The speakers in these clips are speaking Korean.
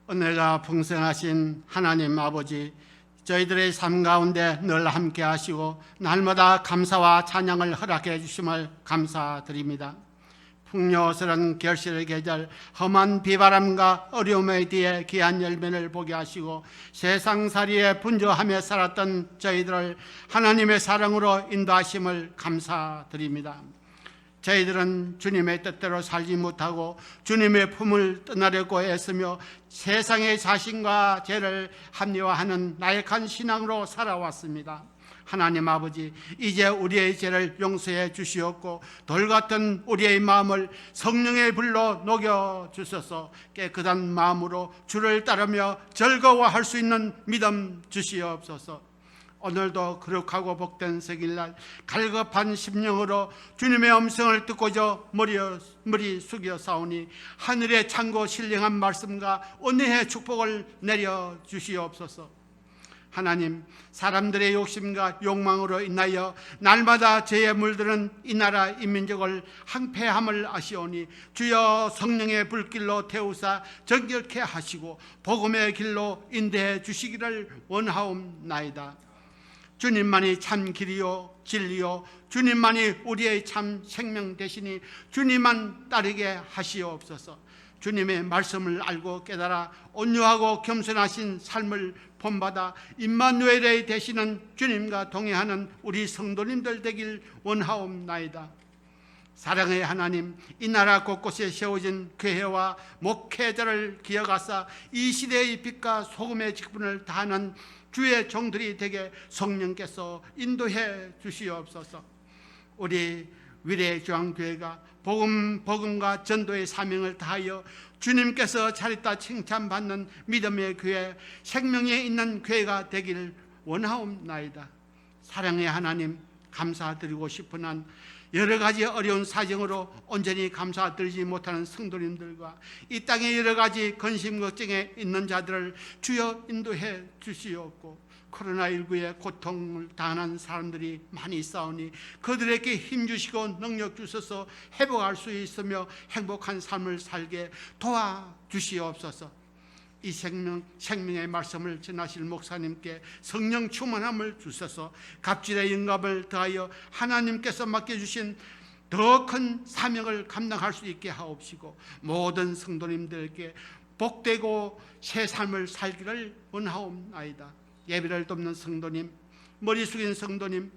은혜가 풍성하신 하나님 아버지, 저희들의 삶 가운데 늘 함께 하시고 날마다 감사와 찬양을 허락해 주심을 감사드립니다. 풍요스런 결실의 계절, 험한 비바람과 어려움의 뒤에 귀한 열매를 보게 하시고 세상살이에 분주하며 살았던 저희들을 하나님의 사랑으로 인도하심을 감사드립니다. 저희들은 주님의 뜻대로 살지 못하고 주님의 품을 떠나려고 애쓰며 세상의 자신과 죄를 합리화하는 나약한 신앙으로 살아왔습니다. 하나님 아버지, 이제 우리의 죄를 용서해 주시옵고 돌같은 우리의 마음을 성령의 불로 녹여 주셔서 깨끗한 마음으로 주를 따르며 즐거워할 수 있는 믿음 주시옵소서. 오늘도 거룩하고 복된 색일날 갈급한 심령으로 주님의 음성을 듣고자 머리 숙여 사오니 하늘의 창고 신령한 말씀과 은혜의 축복을 내려 주시옵소서. 하나님, 사람들의 욕심과 욕망으로 인하여 날마다 죄에 물드는 이 나라 이 민족을 항폐함을 아시오니 주여 성령의 불길로 태우사 정결케 하시고 복음의 길로 인도해 주시기를 원하옵나이다. 주님만이 참 길이요 진리요, 주님만이 우리의 참 생명 되시니 주님만 따르게 하시옵소서. 주님의 말씀을 알고 깨달아 온유하고 겸손하신 삶을 본받아 임마누엘의 되시는 주님과 동행하는 우리 성도님들 되길 원하옵나이다. 사랑의 하나님, 이 나라 곳곳에 세워진 교회와 목회자를 기억하사 이 시대의 빛과 소금의 직분을 다하는 주의 종들이 되게 성령께서 인도해 주시옵소서. 우리 위례중앙교회가 복음과 전도의 사명을 다하여 주님께서 차렸다 칭찬받는 믿음의 교회, 생명에 있는 교회가 되길 원하옵나이다. 사랑의 하나님, 감사드리고 싶은 한 여러 가지 어려운 사정으로 온전히 감사드리지 못하는 성도님들과 이 땅의 여러 가지 근심 걱정에 있는 자들을 주여 인도해 주시옵고, 코로나19의 고통을 당하는 사람들이 많이 있사오니 그들에게 힘주시고 능력 주셔서 회복할 수 있으며 행복한 삶을 살게 도와주시옵소서. 이 생명의 말씀을 전하실 목사님께 성령 충만함을 주셔서 갑질의 영감을 더하여 하나님께서 맡겨주신 더 큰 사명을 감당할 수 있게 하옵시고, 모든 성도님들에게 복되고 새 삶을 살기를 원하옵나이다. 예배를 돕는 성도님, 머리 숙인 성도님,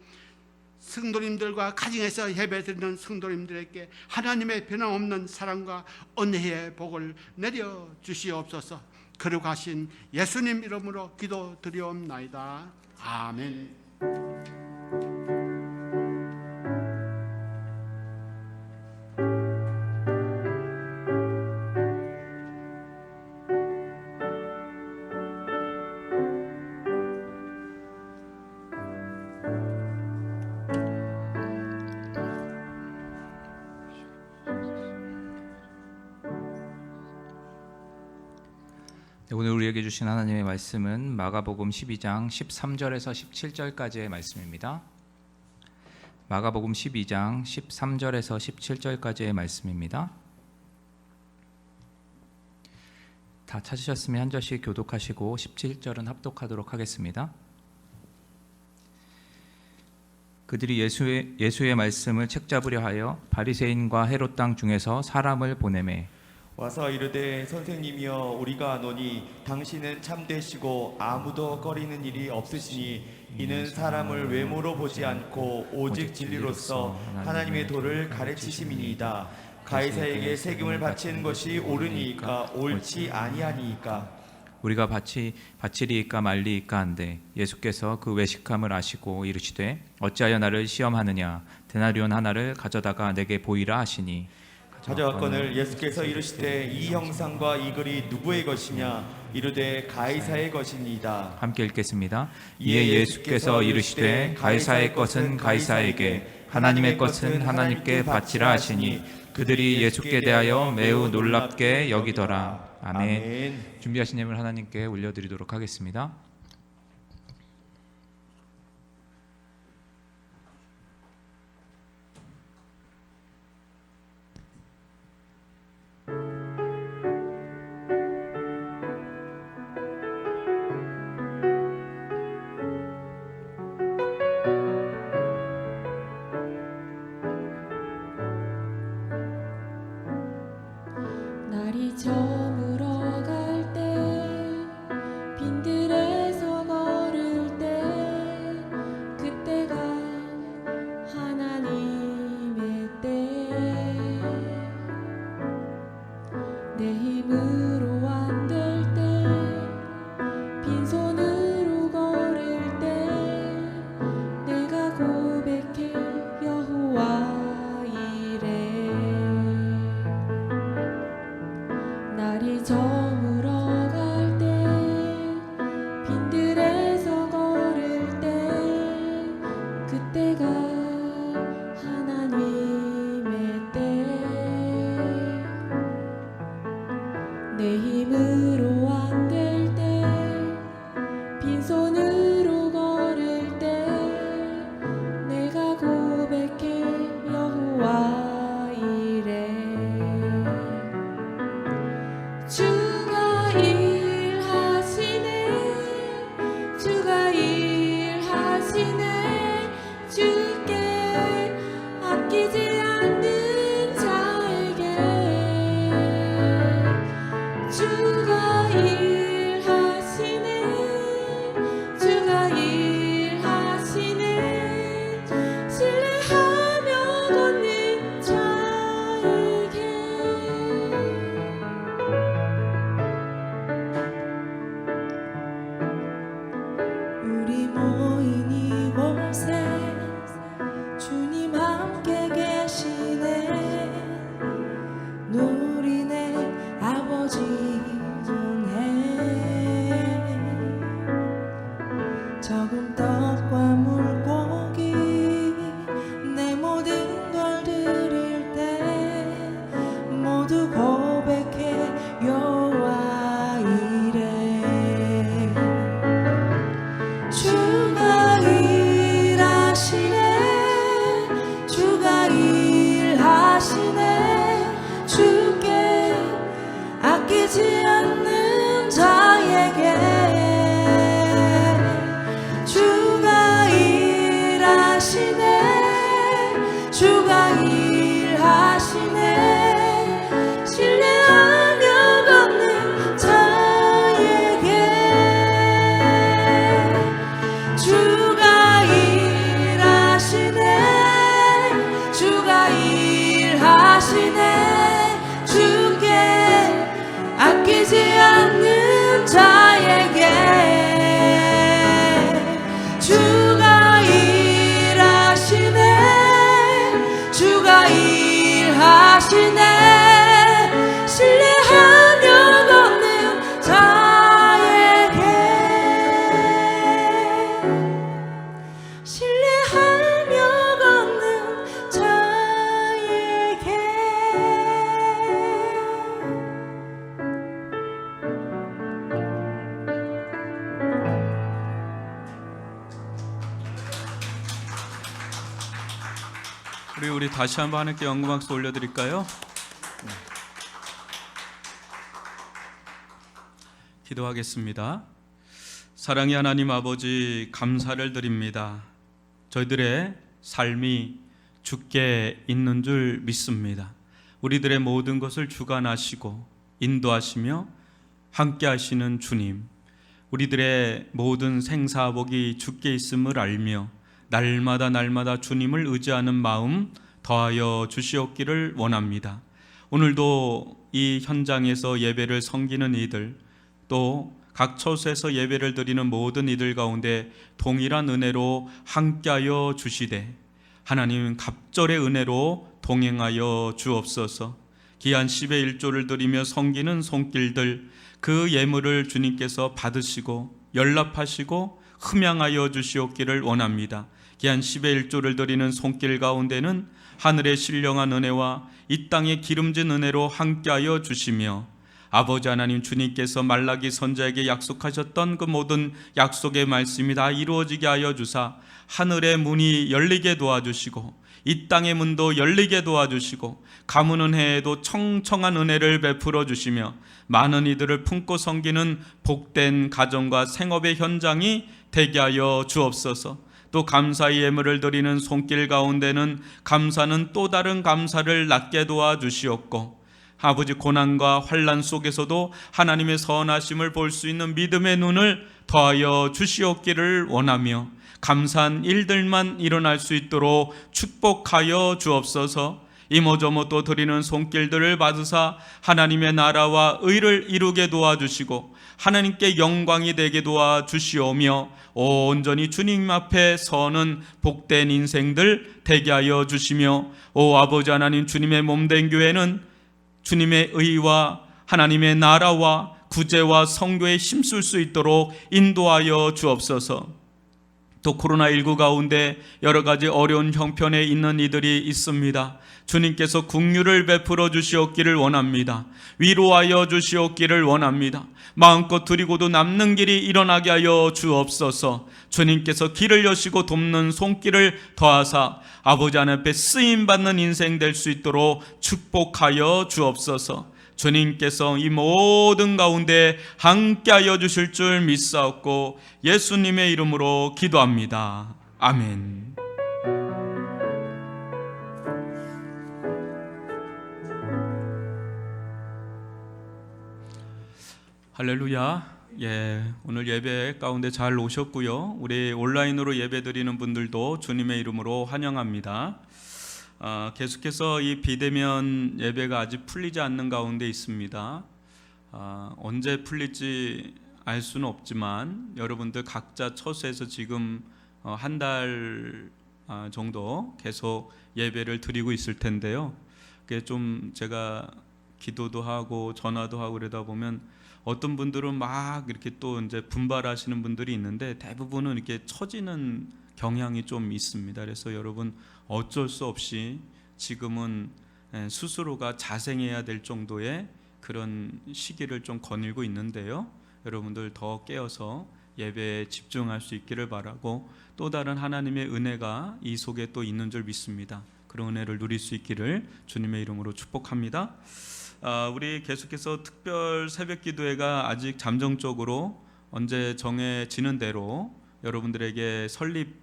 성도님들과 가정에서 예배드리는 성도님들에게 하나님의 변함없는 사랑과 은혜의 복을 내려 주시옵소서. 거룩하신 예수님 이름으로 기도드리옵나이다. 아멘. 오늘 우리에게 주신 하나님의 말씀은 마가복음 12장 13절에서 17절까지의 말씀입니다. 마가복음 12장 13절에서 17절까지의 말씀입니다. 다 찾으셨으면 한 절씩 교독하시고 17절은 합독하도록 하겠습니다. 그들이 예수의 말씀을 책잡으려 하여 바리새인과 헤롯 땅 중에서 사람을 보내매 와서 이르되 선생님이여 우리가 아노니 당신은 참되시고 아무도 꺼리는 일이 없으시니 이는 사람을 외모로 보지 않고 오직 진리로서 하나님의 도를 가르치심이니이다. 가이사에게 세금을 바치는 것이 옳으니이까 옳지 아니하니이까. 우리가 바치리이까 말리이까 한데 예수께서 그 외식함을 아시고 이르시되 어찌하여 나를 시험하느냐, 데나리온 하나를 가져다가 내게 보이라 하시니 가져왔거늘 예수께서 이르시되 이 형상과 이 글이 누구의 것이냐, 이르되 가이사의 것이니이다. 함께 읽겠습니다. 이에 예수께서 이르시되 가이사의 것은 가이사에게, 하나님의 것은 하나님께 바치라 하시니 그들이 예수께 대하여 매우 놀랍게 여기더라. 아멘. 준비하신 예물 하나님께 올려드리도록 하겠습니다. 힘으로 안 될 때 빈손으로 걸을 때 내가 고백해 여호와 이래 날이 저물어 갈 때 빈들에서 걸을 때 그때가 하나님의 때 내 힘으로 안 될 때 빈손으로 걸을 때 내가 고백해 여호와 이래 주가 일하시네 주가 일하시네 주께 아끼지 않는 자에게 주가 일하시네 주가 일하시네 신뢰하며 걷는 자에게 우리 모인 이곳에 주님 함께 계시네 누리네 아버지 은혜 적은 떡과 물고기 내 모든 걸 드릴 때 모두 고백해 여호와 이래 주가 일하시네 주가 일하시네 주께 아끼지 않는 자에게 주가 일하시네 주가 일하시네 신뢰하며 걷는 자에게 주가 일하시네 주가 일하시네 주께 아끼지 않는 자에게 주가 일하시네 주가 일하시네 신뢰하며 걷는 자에게 신뢰하며 걷는 자에게 우리 다시 한번 하나님께 영광박수 올려드릴까요? 네. 기도하겠습니다. 사랑의 하나님 아버지 감사를 드립니다. 저희들의 삶이 주께 있는 줄 믿습니다. 우리들의 모든 것을 주관하시고 인도하시며 함께 하시는 주님, 우리들의 모든 생사복이 주께 있음을 알며 날마다 주님을 의지하는 마음 더하여 주시옵기를 원합니다. 오늘도 이 현장에서 예배를 섬기는 이들, 또 각 처소에서 예배를 드리는 모든 이들 가운데 동일한 은혜로 함께하여 주시되 하나님 갑절의 은혜로 동행하여 주옵소서. 귀한 10의 1조를 드리며 섬기는 손길들, 그 예물을 주님께서 받으시고 연락하시고 흠양하여 주시옵기를 원합니다. 귀한 10의 1조를 드리는 손길 가운데는 하늘의 신령한 은혜와 이 땅의 기름진 은혜로 함께하여 주시며 아버지 하나님 주님께서 말라기 선자에게 약속하셨던 그 모든 약속의 말씀이 다 이루어지게 하여 주사 하늘의 문이 열리게 도와주시고 이 땅의 문도 열리게 도와주시고 가문은 해에도 청청한 은혜를 베풀어 주시며 많은 이들을 품고 섬기는 복된 가정과 생업의 현장이 되게 하여 주옵소서. 또 감사의 예물을 드리는 손길 가운데는 감사는 또 다른 감사를 낳게 도와주시옵고 아버지 고난과 환난 속에서도 하나님의 선하심을 볼 수 있는 믿음의 눈을 더하여 주시옵기를 원하며 감사한 일들만 일어날 수 있도록 축복하여 주옵소서. 이모저모 또 드리는 손길들을 받으사 하나님의 나라와 의를 이루게 도와주시고 하나님께 영광이 되게 도와주시오며 온전히 주님 앞에 서는 복된 인생들 되게 하여 주시며, 오 아버지 하나님, 주님의 몸된 교회는 주님의 의와 하나님의 나라와 구제와 선교에 힘쓸 수 있도록 인도하여 주옵소서. 또 코로나19 가운데 여러 가지 어려운 형편에 있는 이들이 있습니다. 주님께서 긍휼을 베풀어 주시옵기를 원합니다. 위로하여 주시옵기를 원합니다. 마음껏 드리고도 남는 길이 일어나게 하여 주옵소서. 주님께서 길을 여시고 돕는 손길을 더하사 아버지 하나님 앞에 쓰임받는 인생 될 수 있도록 축복하여 주옵소서. 주님께서 이 모든 가운데 함께하여 주실 줄 믿사옵고 예수님의 이름으로 기도합니다. 아멘. 할렐루야. 오늘 예배 가운데 잘 오셨고요. 우리 온라인으로 예배 드리는 분들도 주님의 이름으로 환영합니다. 계속해서 이 비대면 예배가 아직 풀리지 않는 가운데 있습니다. 언제 풀릴지 알 수는 없지만 여러분들 각자 처소에서 지금 한 달 정도 계속 예배를 드리고 있을 텐데요. 그게 좀 제가 기도도 하고 전화도 하고 그러다 보면 어떤 분들은 막 이렇게 또 이제 분발하시는 분들이 있는데 대부분은 이렇게 처지는 경향이 좀 있습니다. 그래서 여러분 어쩔 수 없이 지금은 스스로가 자생해야 될 정도의 그런 시기를 좀 거닐고 있는데요. 여러분들 더 깨어서 예배에 집중할 수 있기를 바라고, 또 다른 하나님의 은혜가 이 속에 또 있는 줄 믿습니다. 그런 은혜를 누릴 수 있기를 주님의 이름으로 축복합니다. 우리 계속해서 특별 새벽 기도회가 아직 잠정적으로 언제 정해지는 대로 여러분들에게 설립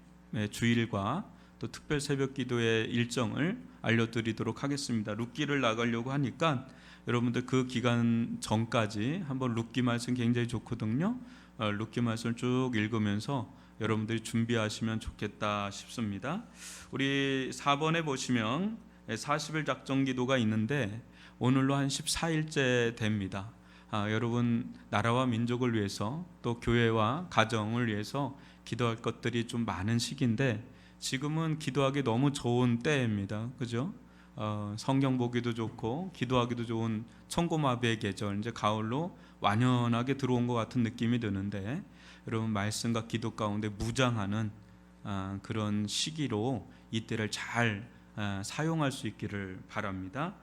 주일과 또 특별 새벽 기도회 일정을 알려드리도록 하겠습니다. 룻기를 나가려고 하니까 여러분들 그 기간 전까지 한번 룻기 말씀 굉장히 좋거든요. 룻기 말씀을 쭉 읽으면서 여러분들이 준비하시면 좋겠다 싶습니다. 우리 4번에 보시면 40일 작정 기도가 있는데 오늘로 한 14일째 됩니다. 여러분 나라와 민족을 위해서 또 교회와 가정을 위해서 기도할 것들이 좀 많은 시기인데 지금은 기도하기 너무 좋은 때입니다. 그죠? 성경 보기도 좋고 기도하기도 좋은 천고마비의 계절, 이제 가을로 완연하게 들어온 것 같은 느낌이 드는데 여러분 말씀과 기도 가운데 무장하는 그런 시기로 이때를 잘 사용할 수 있기를 바랍니다.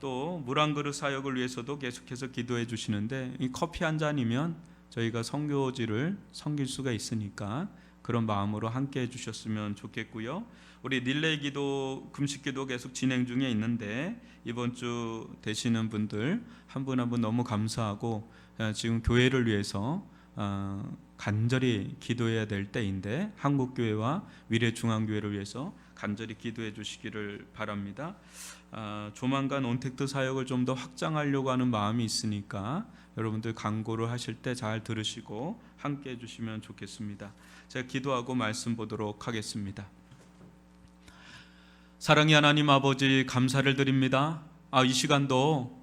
또 물 한 그릇 사역을 위해서도 계속해서 기도해 주시는데 이 커피 한 잔이면 저희가 선교지를 섬길 수가 있으니까 그런 마음으로 함께 해 주셨으면 좋겠고요. 우리 릴레이 기도, 금식 기도 계속 진행 중에 있는데 이번 주 되시는 분들 한 분 한 분 너무 감사하고 지금 교회를 위해서 간절히 기도해야 될 때인데 한국교회와 위례중앙교회를 위해서 간절히 기도해 주시기를 바랍니다. 조만간 온택트 사역을 좀 더 확장하려고 하는 마음이 있으니까 여러분들 강구를 하실 때 잘 들으시고 함께 해주시면 좋겠습니다. 제가 기도하고 말씀 보도록 하겠습니다. 사랑의 하나님 아버지, 감사를 드립니다. 이 시간도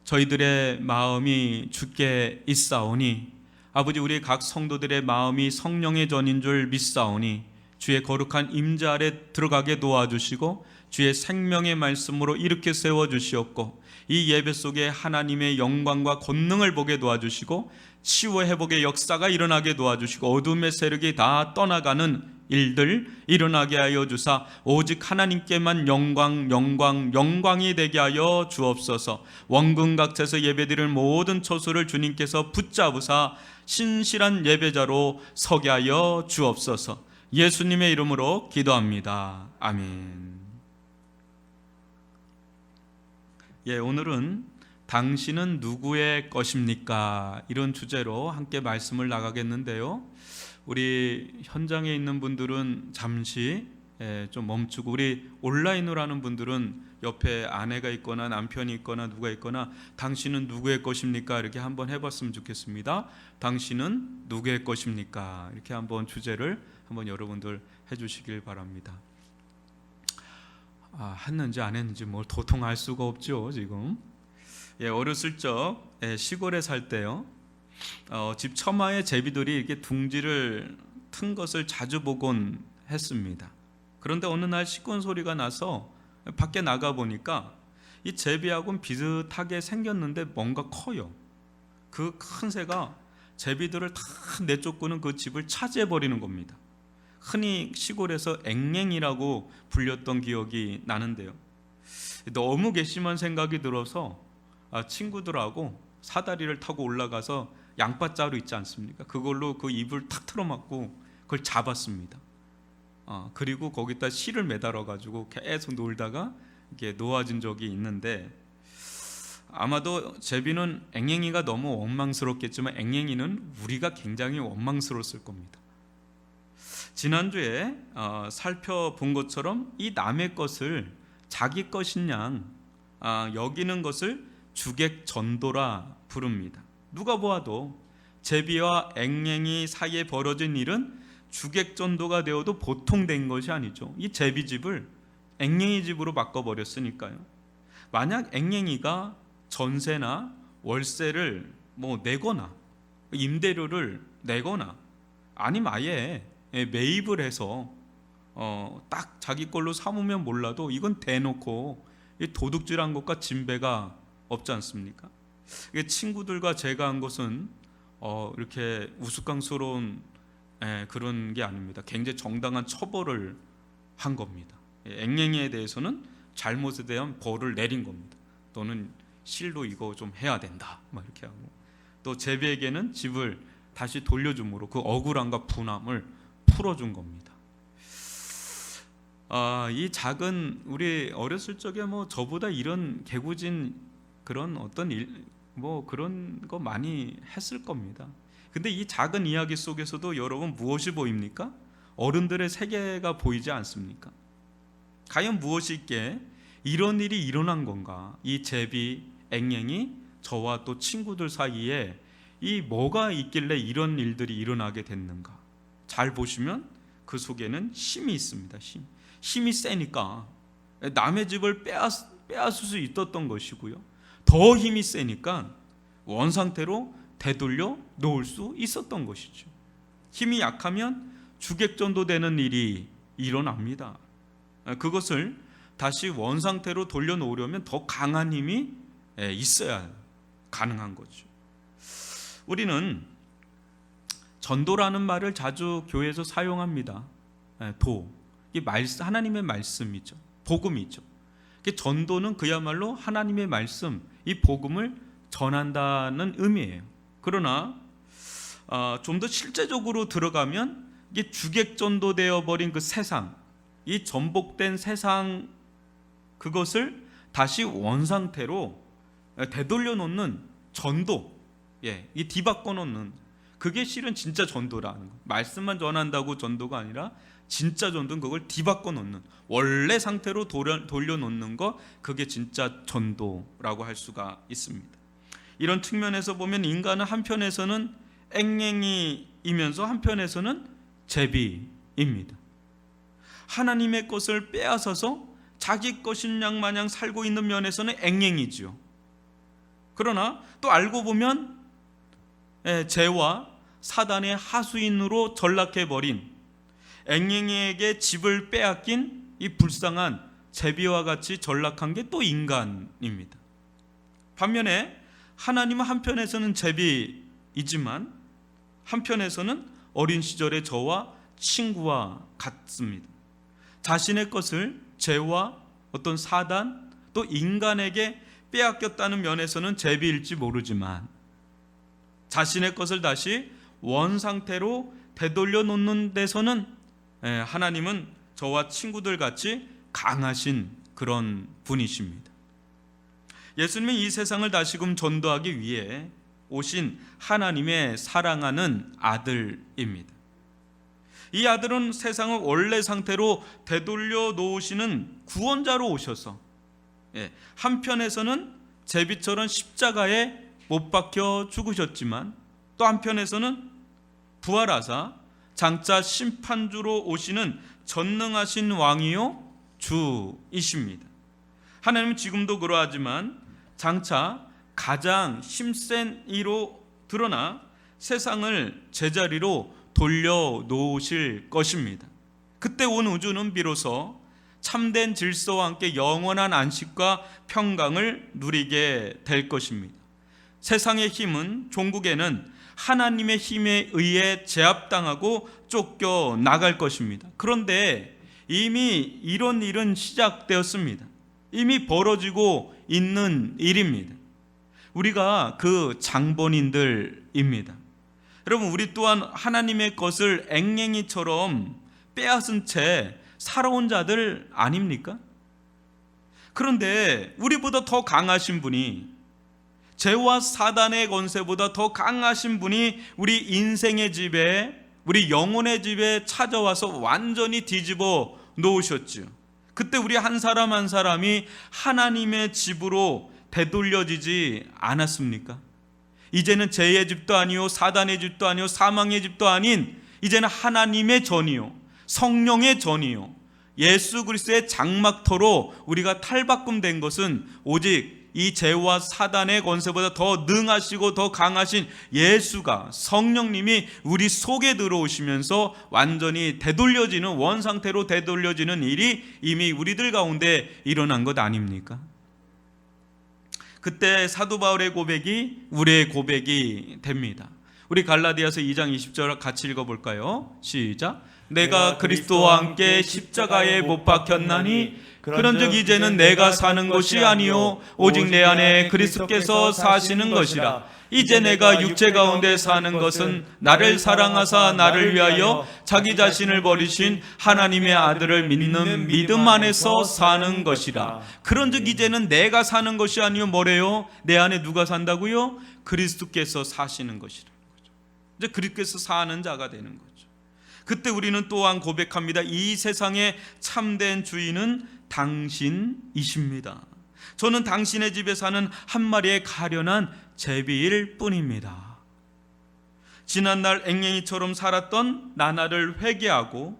저희들의 마음이 주께 있사오니 아버지, 우리 각 성도들의 마음이 성령의 전인 줄 믿사오니 주의 거룩한 임재 아래 들어가게 도와주시고 주의 생명의 말씀으로 일으켜 세워주시옵고 이 예배 속에 하나님의 영광과 권능을 보게 도와주시고 치유 회복의 역사가 일어나게 도와주시고 어둠의 세력이 다 떠나가는 일들 일어나게 하여 주사 오직 하나님께만 영광이 되게 하여 주옵소서. 원근각지에서 예배드릴 모든 처소를 주님께서 붙잡으사 신실한 예배자로 서게 하여 주옵소서. 예수님의 이름으로 기도합니다. 아멘. 오늘은 당신은 누구의 것입니까? 이런 주제로 함께 말씀을 나가겠는데요. 우리 현장에 있는 분들은 잠시 좀 멈추고 우리 온라인으로 하는 분들은 옆에 아내가 있거나 남편이 있거나 누가 있거나 당신은 누구의 것입니까? 이렇게 한번 해봤으면 좋겠습니다. 당신은 누구의 것입니까? 이렇게 한번 주제를 한번 여러분들 해주시길 바랍니다. 했는지 안 했는지 뭘 도통 알 수가 없죠 지금. 어렸을 적 시골에 살 때요, 집 처마에 제비들이 이렇게 둥지를 튼 것을 자주 보곤 했습니다. 그런데 어느 날 시건 소리가 나서 밖에 나가 보니까 이 제비하고는 비슷하게 생겼는데 뭔가 커요. 그 큰 새가 제비들을 다 내쫓고는 그 집을 차지해 버리는 겁니다. 흔히 시골에서 앵앵이라고 불렸던 기억이 나는데요, 너무 괘씸한 생각이 들어서 친구들하고 사다리를 타고 올라가서 양파자루 있지 않습니까? 그걸로 그 입을 탁 틀어막고 그걸 잡았습니다. 그리고 거기다 실을 매달아 가지고 계속 놀다가 이게 놓아진 적이 있는데, 아마도 제비는 앵앵이가 너무 원망스럽겠지만 앵앵이는 우리가 굉장히 원망스러웠을 겁니다. 지난주에 살펴본 것처럼 이 남의 것을 자기 것인 양 여기는 것을 주객전도라 부릅니다. 누가 보아도 제비와 앵앵이 사이에 벌어진 일은 주객전도가 되어도 보통 된 것이 아니죠. 이 제비 집을 앵앵이 집으로 바꿔버렸으니까요. 만약 앵앵이가 전세나 월세를 내거나 임대료를 내거나 아니면 아예 매입을 해서 딱 자기 걸로 삼으면 몰라도 이건 대놓고 도둑질한 것과 진배가 없지 않습니까? 친구들과 제가 한 것은 이렇게 우스꽝스러운 그런 게 아닙니다. 굉장히 정당한 처벌을 한 겁니다. 앵앵이에 대해서는 잘못에 대한 벌을 내린 겁니다. 또는 실로 이거 좀 해야 된다 이렇게 하고, 또 제비에게는 집을 다시 돌려줌으로 그 억울함과 분함을 풀어준 겁니다. 이 작은, 우리 어렸을 적에 저보다 이런 개구진 그런 어떤 그런 거 많이 했을 겁니다. 근데 이 작은 이야기 속에서도 여러분 무엇이 보입니까? 어른들의 세계가 보이지 않습니까? 과연 무엇이 있기에 이런 일이 일어난 건가? 이 제비, 앵앵이, 저와 또 친구들 사이에 이 뭐가 있길래 이런 일들이 일어나게 됐는가? 잘 보시면 그 속에는 힘이 있습니다. 힘이 세니까 남의 집을 빼앗을 수 있었던 것이고요, 더 힘이 세니까 원상태로 되돌려 놓을 수 있었던 것이죠. 힘이 약하면 주객전도 되는 일이 일어납니다. 그것을 다시 원상태로 돌려놓으려면 더 강한 힘이 있어야 가능한 거죠. 우리는 전도라는 말을 자주 교회에서 사용합니다. 이 하나님의 말씀이죠. 복음이죠. 전도는 그야말로 하나님의 말씀, 이 복음을 전한다는 의미예요. 그러나 좀 더 실제적으로 들어가면 이게 주객전도 되어버린 그 세상, 이 전복된 세상, 그것을 다시 원상태로 되돌려 놓는 전도, 이 뒤바꿔 놓는, 그게 실은 진짜 전도라는 거. 말씀만 전한다고 전도가 아니라 진짜 전도는 그걸 뒤바꿔 놓는, 원래 상태로 돌려 놓는 거, 그게 진짜 전도라고 할 수가 있습니다. 이런 측면에서 보면 인간은 한편에서는 앵앵이이면서 한편에서는 제비입니다. 하나님의 것을 빼앗아서 자기 것인 양 마냥 살고 있는 면에서는 앵앵이죠. 그러나 또 알고 보면 죄와 사단의 하수인으로 전락해버린, 앵앵이에게 집을 빼앗긴 이 불쌍한 제비와 같이 전락한 게 또 인간입니다. 반면에 하나님은 한편에서는 제비이지만 한편에서는 어린 시절의 저와 친구와 같습니다. 자신의 것을 죄와 어떤 사단 또 인간에게 빼앗겼다는 면에서는 제비일지 모르지만 자신의 것을 다시 원상태로 되돌려 놓는 데서는 하나님은 저와 친구들 같이 강하신 그런 분이십니다. 예수님은 이 세상을 다시금 전도하기 위해 오신 하나님의 사랑하는 아들입니다. 이 아들은 세상을 원래 상태로 되돌려 놓으시는 구원자로 오셔서 한편에서는 제비처럼 십자가에 못 박혀 죽으셨지만 또 한편에서는 부활하사 장차 심판주로 오시는 전능하신 왕이요 주이십니다. 하나님은 지금도 그러하지만 장차 가장 힘센 이로 드러나 세상을 제자리로 돌려놓으실 것입니다. 그때 온 우주는 비로소 참된 질서와 함께 영원한 안식과 평강을 누리게 될 것입니다. 세상의 힘은 종국에는 하나님의 힘에 의해 제압당하고 쫓겨나갈 것입니다. 그런데 이미 이런 일은 시작되었습니다. 이미 벌어지고 있는 일입니다. 우리가 그 장본인들입니다. 여러분, 우리 또한 하나님의 것을 앵앵이처럼 빼앗은 채 살아온 자들 아닙니까? 그런데 우리보다 더 강하신 분이, 죄와 사단의 권세보다 더 강하신 분이 우리 인생의 집에, 우리 영혼의 집에 찾아와서 완전히 뒤집어 놓으셨죠. 그때 우리 한 사람 한 사람이 하나님의 집으로 되돌려지지 않았습니까? 이제는 죄의 집도 아니요, 사단의 집도 아니요, 사망의 집도 아닌 이제는 하나님의 전이요, 성령의 전이요, 예수 그리스도의 장막터로 우리가 탈바꿈된 것은 오직 이 죄와 사단의 권세보다 더 능하시고 더 강하신 예수가, 성령님이 우리 속에 들어오시면서 완전히 되돌려지는, 원상태로 되돌려지는 일이 이미 우리들 가운데 일어난 것 아닙니까? 그때 사도 바울의 고백이 우리의 고백이 됩니다. 우리 갈라디아서 2장 20절 같이 읽어볼까요? 시작. 내가 그리스도와 함께 십자가에 못 박혔나니 그런즉 이제는 내가 사는 것이 아니요 오직 내 안에 그리스도께서 사시는 것이라. 이제 내가 육체 가운데 사는 것은 나를 사랑하사 나를 위하여 자기 자신을 버리신 하나님의 아들을 믿는 믿음 안에서 사는 것이라. 그런즉 이제는 내가 사는 것이 아니요 뭐래요? 내 안에 누가 산다고요? 그리스도께서 사시는 것이라. 이제 그리스도께서 사는 자가 되는 거죠. 그때 우리는 또한 고백합니다. 이 세상의 참된 주인은 당신이십니다. 저는 당신의 집에 사는 한 마리의 가련한 제비일 뿐입니다. 지난날 앵앵이처럼 살았던 나날을 회개하고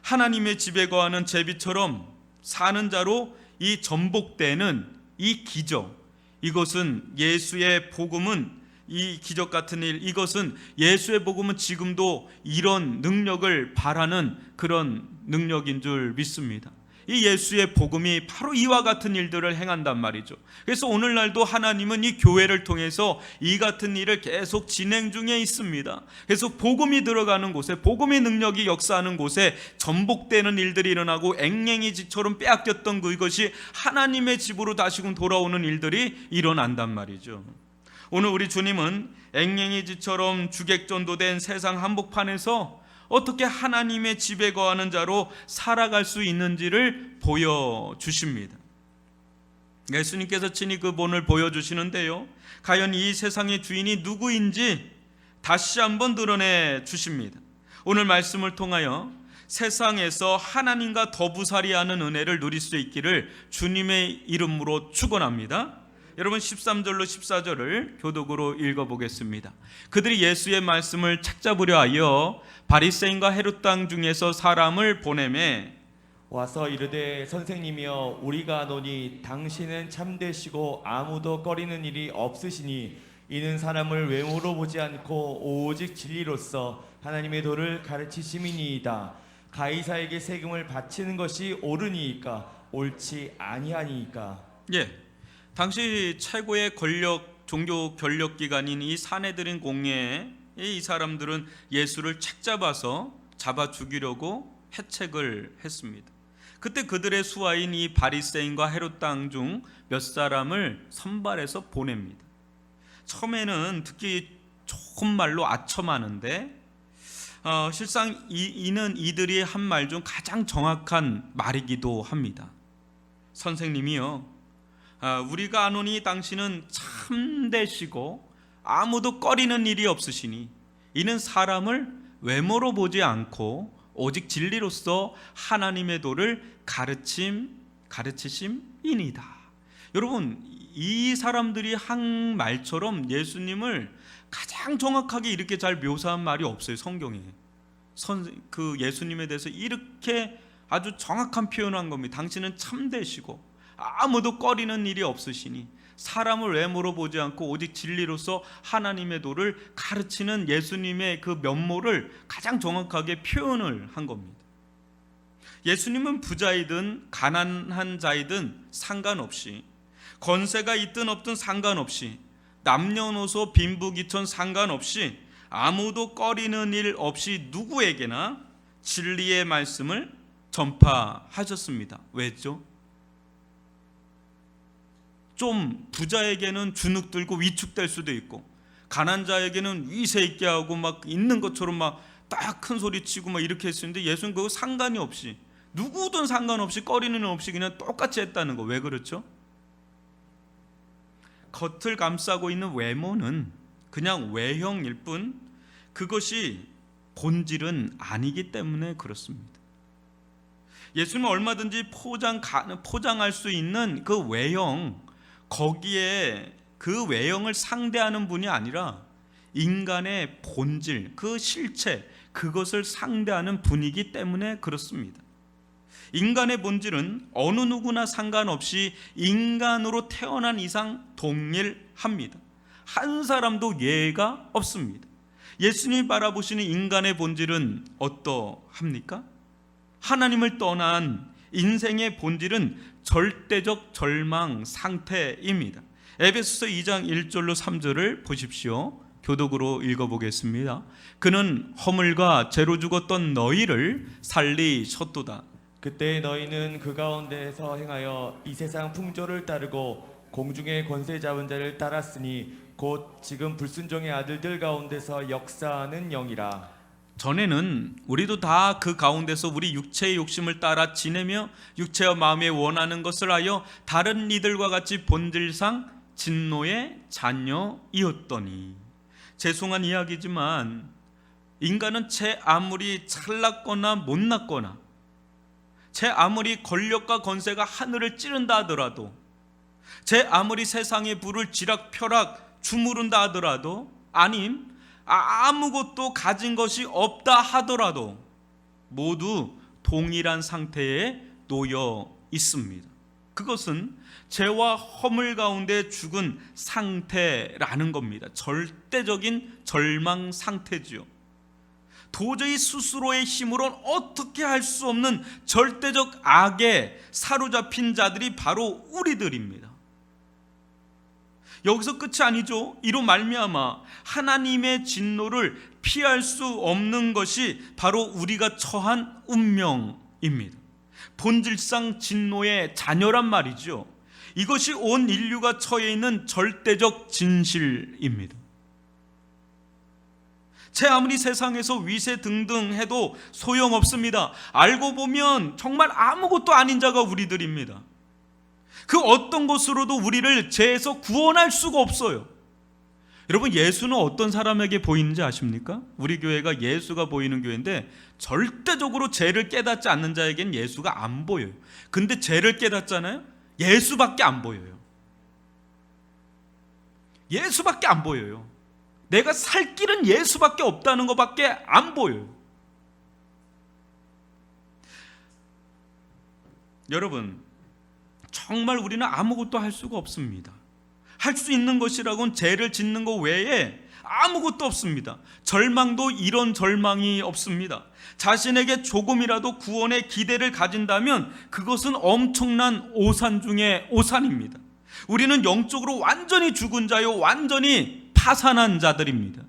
하나님의 집에 거하는 제비처럼 사는 자로 이 전복되는 이 기적, 이것은 예수의 복음은, 이 기적 같은 일, 이것은 예수의 복음은 지금도 이런 능력을 바라는 그런 능력인 줄 믿습니다. 이 예수의 복음이 바로 이와 같은 일들을 행한단 말이죠. 그래서 오늘날도 하나님은 이 교회를 통해서 이 같은 일을 계속 진행 중에 있습니다. 그래서 복음이 들어가는 곳에, 복음의 능력이 역사하는 곳에 전복되는 일들이 일어나고 앵앵이지처럼 빼앗겼던 그것이 하나님의 집으로 다시금 돌아오는 일들이 일어난단 말이죠. 오늘 우리 주님은 앵앵이지처럼 주객전도된 세상 한복판에서 어떻게 하나님의 집에 거하는 자로 살아갈 수 있는지를 보여주십니다. 예수님께서 친히 그 본을 보여주시는데요, 과연 이 세상의 주인이 누구인지 다시 한번 드러내 주십니다. 오늘 말씀을 통하여 세상에서 하나님과 더부살이하는 은혜를 누릴 수 있기를 주님의 이름으로 축원합니다. 여러분 13절로 14절을 교독으로 읽어보겠습니다. 그들이 예수의 말씀을 찾잡으려 하여 바리새인과 헤롯 땅 중에서 사람을 보내매 와서 이르되 선생님이여 우리가 아노니 당신은 참되시고 아무도 꺼리는 일이 없으시니 이는 사람을 외모로 보지 않고 오직 진리로서 하나님의 도를 가르치심이니이다. 가이사에게 세금을 바치는 것이 옳으니이까 옳지 아니하니이까. 당시 최고의 종교 권력기관인 이 산헤드린 공회에 이 사람들은 예수를 책잡아서 잡아 죽이려고 해책을 했습니다. 그때 그들의 수하인 이 바리새인과 헤롯 땅 중 몇 사람을 선발해서 보냅니다. 처음에는 듣기 좋은 말로 아첨하는데 실상 이는 이들이 한 말 중 가장 정확한 말이기도 합니다. 선생님이요, 우리가 아노니 당신은 참되시고 아무도 꺼리는 일이 없으시니 이는 사람을 외모로 보지 않고 오직 진리로서 하나님의 도를 가르치심이니이다. 여러분, 이 사람들이 한 말처럼 예수님을 가장 정확하게 이렇게 잘 묘사한 말이 없어요. 성경에 그 예수님에 대해서 이렇게 아주 정확한 표현한 겁니다. 당신은 참되시고 아무도 꺼리는 일이 없으시니 사람을 외모로 보지 않고 오직 진리로서 하나님의 도를 가르치는 예수님의 그 면모를 가장 정확하게 표현을 한 겁니다. 예수님은 부자이든 가난한 자이든 상관없이, 권세가 있든 없든 상관없이, 남녀노소 빈부귀천 상관없이, 아무도 꺼리는 일 없이 누구에게나 진리의 말씀을 전파하셨습니다. 왜죠? 좀 부자에게는 주눅 들고 위축될 수도 있고, 가난한 자에게는 위세 있게 하고 막 있는 것처럼 막 딱 큰 소리 치고 막 이렇게 했었는데, 예수는 그거 상관이 없이, 누구든 상관없이 꺼리는 일 없이 그냥 똑같이 했다는 거. 왜 그렇죠? 겉을 감싸고 있는 외모는 그냥 외형일 뿐 그것이 본질은 아니기 때문에 그렇습니다. 예수님은 얼마든지 포장할 수 있는 그 외형, 거기에 그 외형을 상대하는 분이 아니라 인간의 본질, 그 실체, 그것을 상대하는 분이기 때문에 그렇습니다. 인간의 본질은 어느 누구나 상관없이 인간으로 태어난 이상 동일합니다. 한 사람도 예가 없습니다. 예수님이 바라보시는 인간의 본질은 어떠합니까? 하나님을 떠난 인생의 본질은 절대적 절망 상태입니다. 에베소서 2장 1절로 3절을 보십시오. 교독으로 읽어보겠습니다. 그는 허물과 죄로 죽었던 너희를 살리셨도다. 그때 너희는 그 가운데에서 행하여 이 세상 풍조를 따르고 공중의 권세 잡은 자를 따랐으니 곧 지금 불순종의 아들들 가운데서 역사하는 영이라. 전에는 우리도 다 그 가운데서 우리 육체의 욕심을 따라 지내며 육체와 마음에 원하는 것을 하여 다른 이들과 같이 본질상 진노의 자녀이었더니, 죄송한 이야기지만 인간은 제 아무리 잘났거나 못났거나, 제 아무리 권력과 권세가 하늘을 찌른다 하더라도, 제 아무리 세상의 부를 쥐락펴락 주무른다 하더라도, 아님 아무것도 가진 것이 없다 하더라도 모두 동일한 상태에 놓여 있습니다. 그것은 죄와 허물 가운데 죽은 상태라는 겁니다. 절대적인 절망 상태지요. 도저히 스스로의 힘으로는 어떻게 할 수 없는 절대적 악에 사로잡힌 자들이 바로 우리들입니다. 여기서 끝이 아니죠. 이로 말미암아 하나님의 진노를 피할 수 없는 것이 바로 우리가 처한 운명입니다. 본질상 진노의 자녀란 말이죠. 이것이 온 인류가 처해 있는 절대적 진실입니다. 제 아무리 세상에서 위세 등등 해도 소용없습니다. 알고 보면 정말 아무것도 아닌 자가 우리들입니다. 그 어떤 것으로도 우리를 죄에서 구원할 수가 없어요. 여러분, 예수는 어떤 사람에게 보이는지 아십니까? 우리 교회가 예수가 보이는 교회인데 절대적으로 죄를 깨닫지 않는 자에겐 예수가 안 보여요. 근데 죄를 깨닫잖아요? 예수밖에 안 보여요. 예수밖에 안 보여요. 내가 살 길은 예수밖에 없다는 것밖에 안 보여요. 여러분, 정말 우리는 아무것도 할 수가 없습니다. 할 수 있는 것이라고는 죄를 짓는 것 외에 아무것도 없습니다. 절망도 이런 절망이 없습니다. 자신에게 조금이라도 구원의 기대를 가진다면 그것은 엄청난 오산 중에 오산입니다. 우리는 영적으로 완전히 죽은 자요, 완전히 파산한 자들입니다.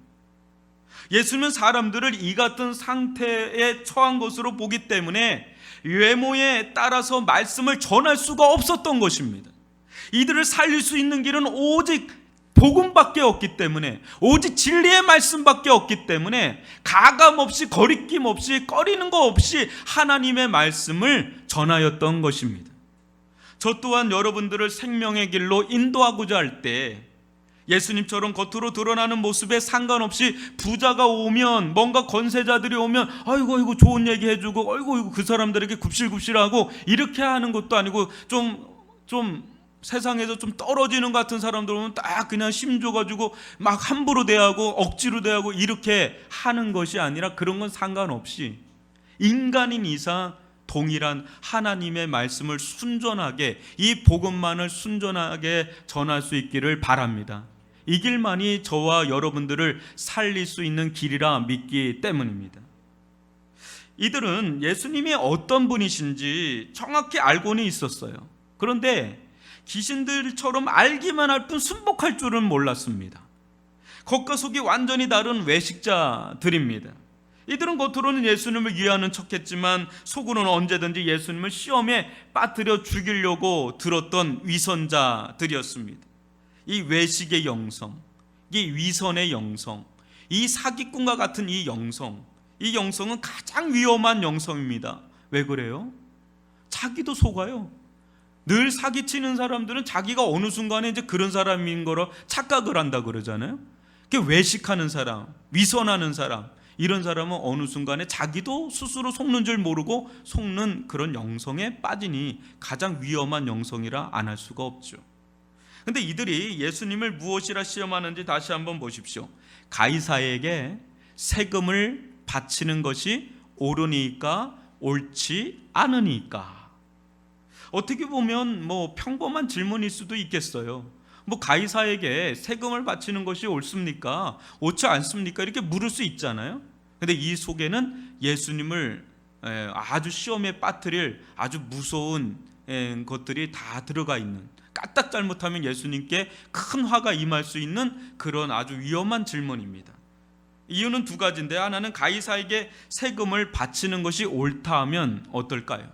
예수님은 사람들을 이 같은 상태에 처한 것으로 보기 때문에 외모에 따라서 말씀을 전할 수가 없었던 것입니다. 이들을 살릴 수 있는 길은 오직 복음밖에 없기 때문에, 오직 진리의 말씀밖에 없기 때문에 가감 없이 거리낌 없이 꺼리는 거 없이 하나님의 말씀을 전하였던 것입니다. 저 또한 여러분들을 생명의 길로 인도하고자 할 때 예수님처럼 겉으로 드러나는 모습에 상관없이 부자가 오면, 뭔가 권세자들이 오면 아이고 좋은 얘기 해주고 아이고 그 사람들에게 굽실굽실하고 이렇게 하는 것도 아니고, 좀 세상에서 좀 떨어지는 것 같은 사람들 오면 딱 그냥 힘줘가지고 막 함부로 대하고 억지로 대하고 이렇게 하는 것이 아니라, 그런 건 상관없이 인간인 이상 동일한 하나님의 말씀을 순전하게, 이 복음만을 순전하게 전할 수 있기를 바랍니다. 이 길만이 저와 여러분들을 살릴 수 있는 길이라 믿기 때문입니다. 이들은 예수님이 어떤 분이신지 정확히 알고는 있었어요. 그런데 귀신들처럼 알기만 할 뿐 순복할 줄은 몰랐습니다. 겉과 속이 완전히 다른 외식자들입니다. 이들은 겉으로는 예수님을 이해하는 척했지만 속으로는 언제든지 예수님을 시험에 빠뜨려 죽이려고 들었던 위선자들이었습니다. 이 외식의 영성, 이 위선의 영성, 이 사기꾼과 같은 이 영성은 가장 위험한 영성입니다. 왜 그래요? 자기도 속아요. 늘 사기치는 사람들은 자기가 어느 순간에 이제 그런 사람인 거로 착각을 한다 그러잖아요. 외식하는 사람, 위선하는 사람, 이런 사람은 어느 순간에 자기도 스스로 속는 줄 모르고 속는 그런 영성에 빠지니 가장 위험한 영성이라 안 할 수가 없죠. 근데 이들이 예수님을 무엇이라 시험하는지 다시 한번 보십시오. 가이사에게 세금을 바치는 것이 옳으니까 옳지 않으니까. 어떻게 보면 평범한 질문일 수도 있겠어요. 가이사에게 세금을 바치는 것이 옳습니까? 옳지 않습니까? 이렇게 물을 수 있잖아요. 근데 이 속에는 예수님을 아주 시험에 빠뜨릴 아주 무서운 것들이 다 들어가 있는, 까딱 잘못하면 예수님께 큰 화가 임할 수 있는 그런 아주 위험한 질문입니다. 이유는 두 가지인데, 하나는 가이사에게 세금을 바치는 것이 옳다 하면 어떨까요?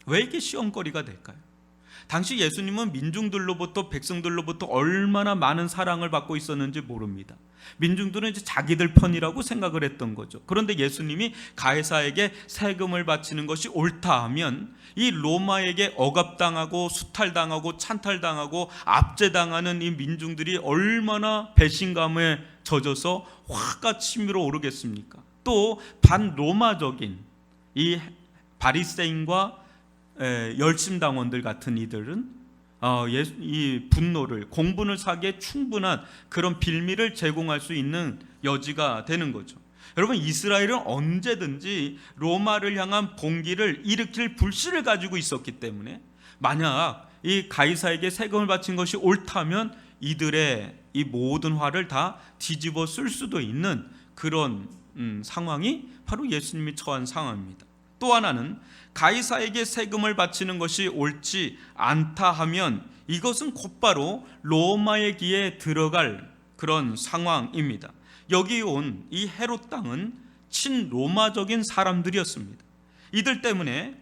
왜 이렇게 시험거리가 될까요? 당시 예수님은 민중들로부터, 백성들로부터 얼마나 많은 사랑을 받고 있었는지 모릅니다. 민중들은 이제 자기들 편이라고 생각을 했던 거죠. 그런데 예수님이 가이사에게 세금을 바치는 것이 옳다 하면 이 로마에게 억압당하고 수탈당하고 찬탈당하고 압제당하는 이 민중들이 얼마나 배신감에 젖어서 화가 치밀어 오르겠습니까? 또 반로마적인 이 바리새인과 열심당원들 같은 이들은 이 분노를, 공분을 사기에 충분한 그런 빌미를 제공할 수 있는 여지가 되는 거죠. 여러분, 이스라엘은 언제든지 로마를 향한 봉기를 일으킬 불씨를 가지고 있었기 때문에 만약 이 가이사에게 세금을 바친 것이 옳다면 이들의 이 모든 화를 다 뒤집어 쓸 수도 있는 그런 상황이 바로 예수님이 처한 상황입니다. 또 하나는 가이사에게 세금을 바치는 것이 옳지 않다 하면 이것은 곧바로 로마의 기에 들어갈 그런 상황입니다. 여기 온 이 헤롯 땅은 친로마적인 사람들이었습니다. 이들 때문에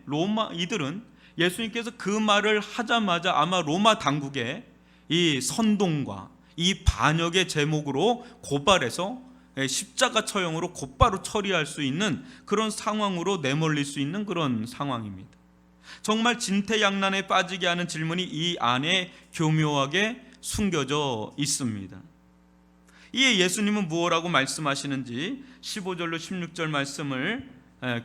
이들은 예수님께서 그 말을 하자마자 아마 로마 당국에 이 선동과 이 반역의 제목으로 고발해서 십자가 처형으로 곧바로 처리할 수 있는 그런 상황으로 내몰릴 수 있는 그런 상황입니다. 정말 진퇴양난에 빠지게 하는 질문이 이 안에 교묘하게 숨겨져 있습니다. 이에 예수님은 무엇라고 말씀하시는지 15절로 16절 말씀을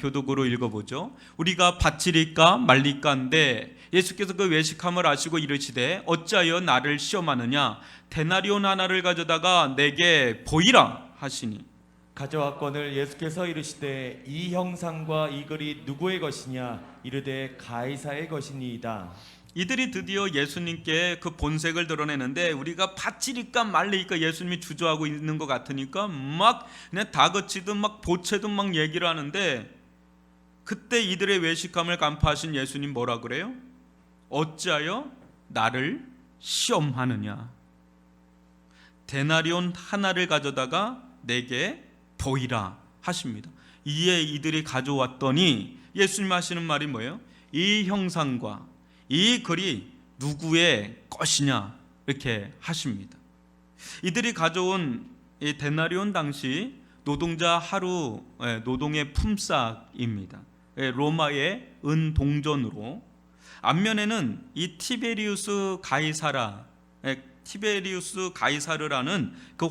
교독으로 읽어보죠. 우리가 바치리까 말리까인데 예수께서 그 외식함을 아시고 이르시되 어찌하여 나를 시험하느냐, 데나리온 하나를 가져다가 내게 보이라 하시니. 가져왔거늘 예수께서 이르시되 이 형상과 이 글이 누구의 것이냐, 이르되 가이사의 것이니이다. 이들이 드디어 예수님께 그 본색을 드러내는데, 우리가 바치리까 말리니까 예수님이 주저하고 있는 것 같으니까 막 그냥 다그치듯 막 보채듯 막 얘기를 하는데, 그때 이들의 외식함을 간파하신 예수님 뭐라 그래요? 어찌하여 나를 시험하느냐, 데나리온 하나를 가져다가 내게 보이라 하십니다. 이에 이들이 가져왔더니 예수님 하시는 말이 뭐예요? 이 형상과 이 글이 누구의 것이냐 이렇게 하십니다. 이들이 가져온 이 데나리온 당시 노동자 하루 노동의 품삯입니다. 로마의 은동전으로, 앞면에는 이 티베리우스 가이사르라는 그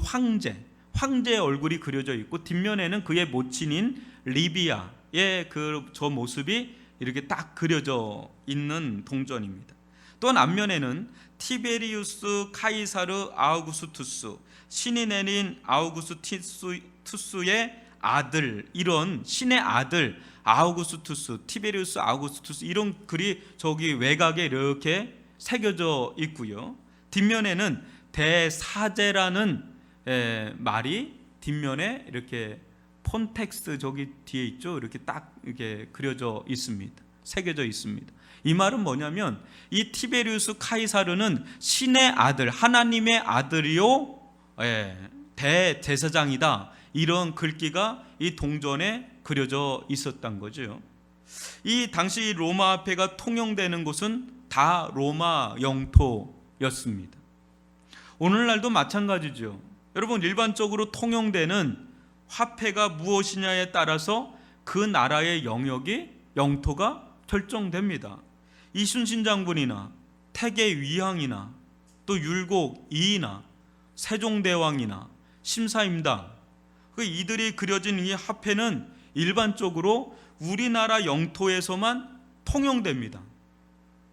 황제의 얼굴이 그려져 있고, 뒷면에는 그의 모친인 리비아의 저 모습이 이렇게 딱 그려져 있는 동전입니다. 또한 앞면에는 티베리우스 카이사르 아우구스투스, 신이 내린 아우구스투스의 아들, 이런 신의 아들 아우구스투스, 티베리우스 아우구스투스 이런 글이 저기 외곽에 이렇게 새겨져 있고요. 뒷면에는 대사제라는 말이 뒷면에 이렇게 폰텍스트 저기 뒤에 있죠. 이렇게 딱 이렇게 그려져 있습니다. 새겨져 있습니다. 이 말은 뭐냐면 이 티베리우스 카이사르는 신의 아들, 하나님의 아들이요, 대제사장이다. 이런 글귀가 이 동전에 그려져 있었던 거죠. 이 당시 로마 화폐가 통용되는 곳은 다 로마 영토였습니다. 오늘날도 마찬가지죠. 여러분, 일반적으로 통용되는 화폐가 무엇이냐에 따라서 그 나라의 영역이, 영토가 결정됩니다. 이순신 장군이나 태계 위항이나 또 율곡 이이나 세종대왕이나 심사임당, 이들이 그려진 이 화폐는 일반적으로 우리나라 영토에서만 통용됩니다.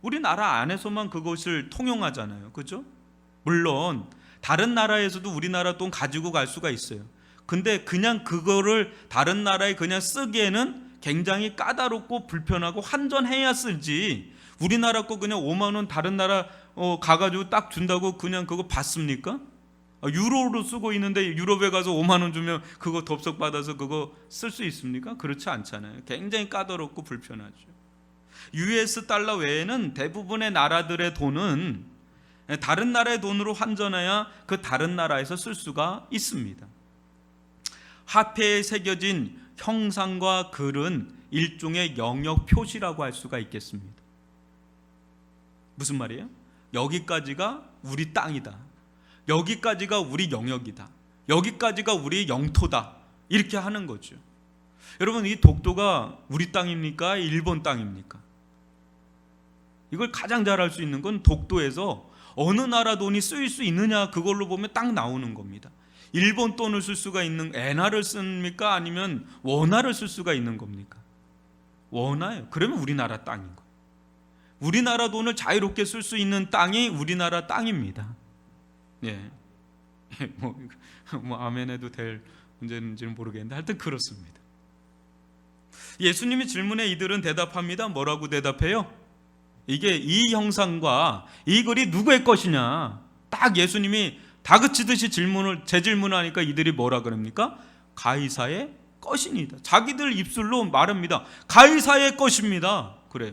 우리나라 안에서만 그것을 통용하잖아요. 그죠? 물론 다른 나라에서도 우리나라 돈 가지고 갈 수가 있어요. 근데 그냥 그거를 다른 나라에 그냥 쓰기에는 굉장히 까다롭고 불편하고 환전해야 쓰지, 우리나라 거 그냥 5만 원 다른 나라 가가지고 딱 준다고 그냥 그거 받습니까? 유로로 쓰고 있는데 유럽에 가서 5만 원 주면 그거 덥석 받아서 그거 쓸 수 있습니까? 그렇지 않잖아요. 굉장히 까다롭고 불편하죠. US 달러 외에는 대부분의 나라들의 돈은 다른 나라의 돈으로 환전해야 그 다른 나라에서 쓸 수가 있습니다. 화폐에 새겨진 형상과 글은 일종의 영역 표시라고 할 수가 있겠습니다. 무슨 말이에요? 여기까지가 우리 땅이다, 여기까지가 우리 영역이다, 여기까지가 우리 영토다, 이렇게 하는 거죠. 여러분, 이 독도가 우리 땅입니까? 일본 땅입니까? 이걸 가장 잘 알 수 있는 건 독도에서 어느 나라 돈이 쓰일 수 있느냐, 그걸로 보면 딱 나오는 겁니다. 일본 돈을 쓸 수가 있는, 엔화를 씁니까? 아니면 원화를 쓸 수가 있는 겁니까? 원화예요. 그러면 우리나라 땅인 거예요. 우리나라 돈을 자유롭게 쓸 수 있는 땅이 우리나라 땅입니다. 예. 뭐 아멘해도 될 문제인지는 모르겠는데 하여튼 그렇습니다. 예수님이 질문에 이들은 대답합니다. 뭐라고 대답해요? 이게 이 형상과 이 글이 누구의 것이냐, 딱 예수님이 다그치듯이 제 질문을 하니까 이들이 뭐라 그럽니까? 가이사의 것이니다. 자기들 입술로 말합니다. 가이사의 것입니다. 그래요.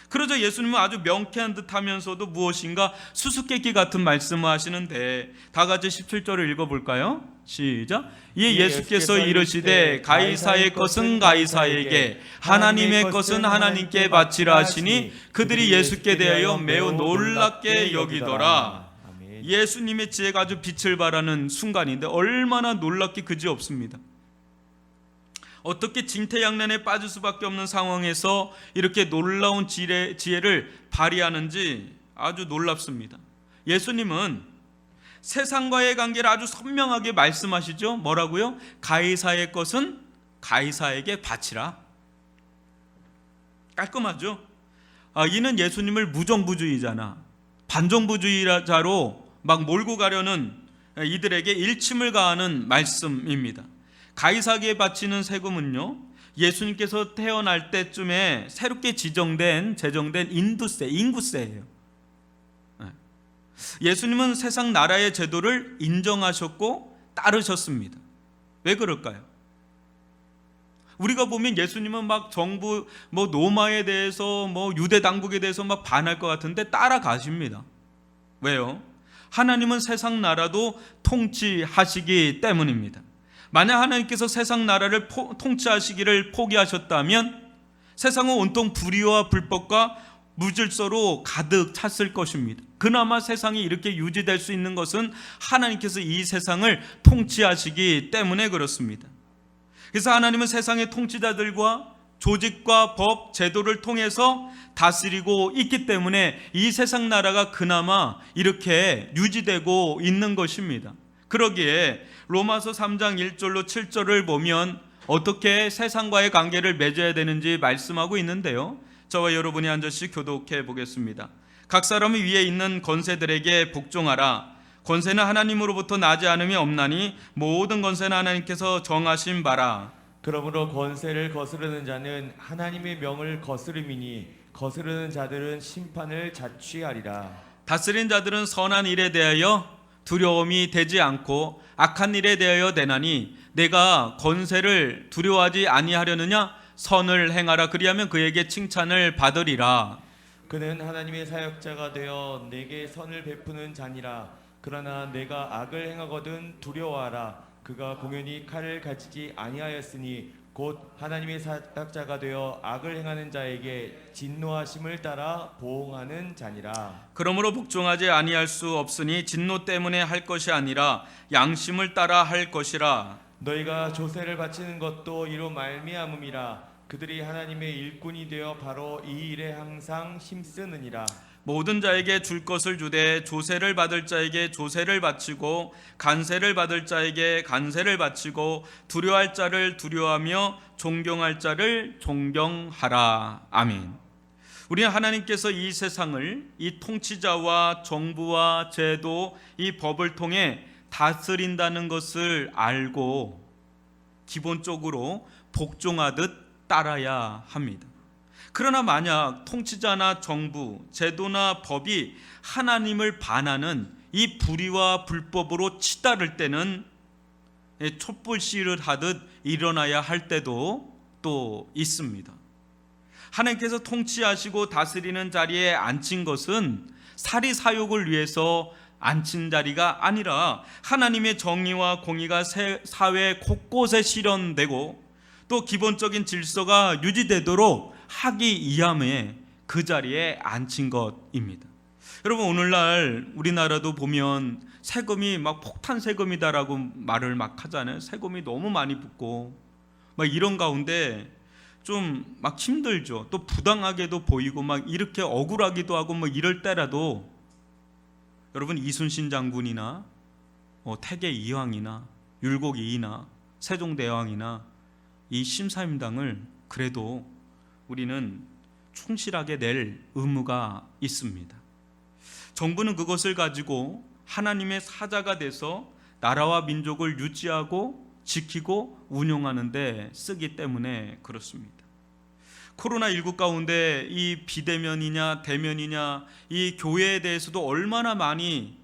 그러자 예수님은 아주 명쾌한 듯 하면서도 무엇인가 수수께끼 같은 말씀을 하시는데, 다 같이 17절을 읽어볼까요? 시작. 이에 예수께서 이르시되 가이사의 것은 가이사에게, 하나님의 것은 하나님께 바치라 하시니 그들이 예수께 대하여 매우 놀랍게 여기더라. 예수님의 지혜가 아주 빛을 발하는 순간인데 얼마나 놀랍기 그지없습니다. 어떻게 진퇴양난에 빠질 수밖에 없는 상황에서 이렇게 놀라운 지혜를 발휘하는지 아주 놀랍습니다. 예수님은 세상과의 관계를 아주 선명하게 말씀하시죠. 뭐라고요? 가이사의 것은 가이사에게 바치라. 깔끔하죠? 이는 예수님을 무정부주의자나 반정부주의자로 막 몰고 가려는 이들에게 일침을 가하는 말씀입니다. 가이사에게 바치는 세금은요, 예수님께서 태어날 때쯤에 새롭게 제정된 인구세예요. 예수님은 세상 나라의 제도를 인정하셨고 따르셨습니다. 왜 그럴까요? 우리가 보면 예수님은 막 정부 로마에 대해서 유대 당국에 대해서 막 반할 것 같은데 따라가십니다. 왜요? 하나님은 세상 나라도 통치하시기 때문입니다. 만약 하나님께서 세상 나라를 통치하시기를 포기하셨다면 세상은 온통 불의와 불법과 무질서로 가득 찼을 것입니다. 그나마 세상이 이렇게 유지될 수 있는 것은 하나님께서 이 세상을 통치하시기 때문에 그렇습니다. 그래서 하나님은 세상의 통치자들과 조직과 법, 제도를 통해서 다스리고 있기 때문에 이 세상 나라가 그나마 이렇게 유지되고 있는 것입니다. 그러기에 로마서 3장 1절로 7절을 보면 어떻게 세상과의 관계를 맺어야 되는지 말씀하고 있는데요, 저와 여러분이 한 절씩 교독해 보겠습니다. 각 사람이 위에 있는 권세들에게 복종하라. 권세는 하나님으로부터 나지 않음이 없나니 모든 권세는 하나님께서 정하신 바라. 그러므로 권세를 거스르는 자는 하나님의 명을 거스름이니 거스르는 자들은 심판을 자취하리라. 다스린 자들은 선한 일에 대하여 두려움이 되지 않고 악한 일에 대하여 되나니 내가 권세를 두려워하지 아니하려느냐? 선을 행하라. 그리하면 그에게 칭찬을 받으리라. 그는 하나님의 사역자가 되어 내게 선을 베푸는 자니라. 그러나 내가 악을 행하거든 두려워하라. 그가 공연히 칼을 가지지 아니하였으니 곧 하나님의 사역자가 되어 악을 행하는 자에게 진노하심을 따라 보응하는 자니라. 그러므로 복종하지 아니할 수 없으니 진노 때문에 할 것이 아니라 양심을 따라 할 것이라. 너희가 조세를 바치는 것도 이로 말미암음이라. 그들이 하나님의 일꾼이 되어 바로 이 일에 항상 힘쓰느니라. 모든 자에게 줄 것을 주되 조세를 받을 자에게 조세를 바치고 간세를 받을 자에게 간세를 바치고 두려워할 자를 두려워하며 존경할 자를 존경하라. 아멘. 우리는 하나님께서 이 세상을 이 통치자와 정부와 제도, 이 법을 통해 다스린다는 것을 알고 기본적으로 복종하듯 따라야 합니다. 그러나 만약 통치자나 정부, 제도나 법이 하나님을 반하는 이 불의와 불법으로 치달을 때는 촛불시위를 하듯 일어나야 할 때도 또 있습니다. 하나님께서 통치하시고 다스리는 자리에 앉힌 것은 사리사욕을 위해서 앉힌 자리가 아니라 하나님의 정의와 공의가 사회 곳곳에 실현되고 또 기본적인 질서가 유지되도록 하기 위함에 그 자리에 앉힌 것입니다. 여러분, 오늘날 우리나라도 보면 세금이 막 폭탄 세금이다라고 말을 막 하잖아요. 세금이 너무 많이 붙고 막 이런 가운데 좀 막 힘들죠. 또 부당하게도 보이고 막 이렇게 억울하기도 하고 뭐 이럴 때라도 여러분, 이순신 장군이나 태계 이황이나 율곡 이이나 세종대왕이나 이 심사임당을 그래도 우리는 충실하게 낼 의무가 있습니다. 정부는 그것을 가지고 하나님의 사자가 돼서 나라와 민족을 유지하고 지키고 운용하는 데 쓰기 때문에 그렇습니다. 코로나19 가운데 이 비대면이냐 대면이냐 이 교회에 대해서도 얼마나 많이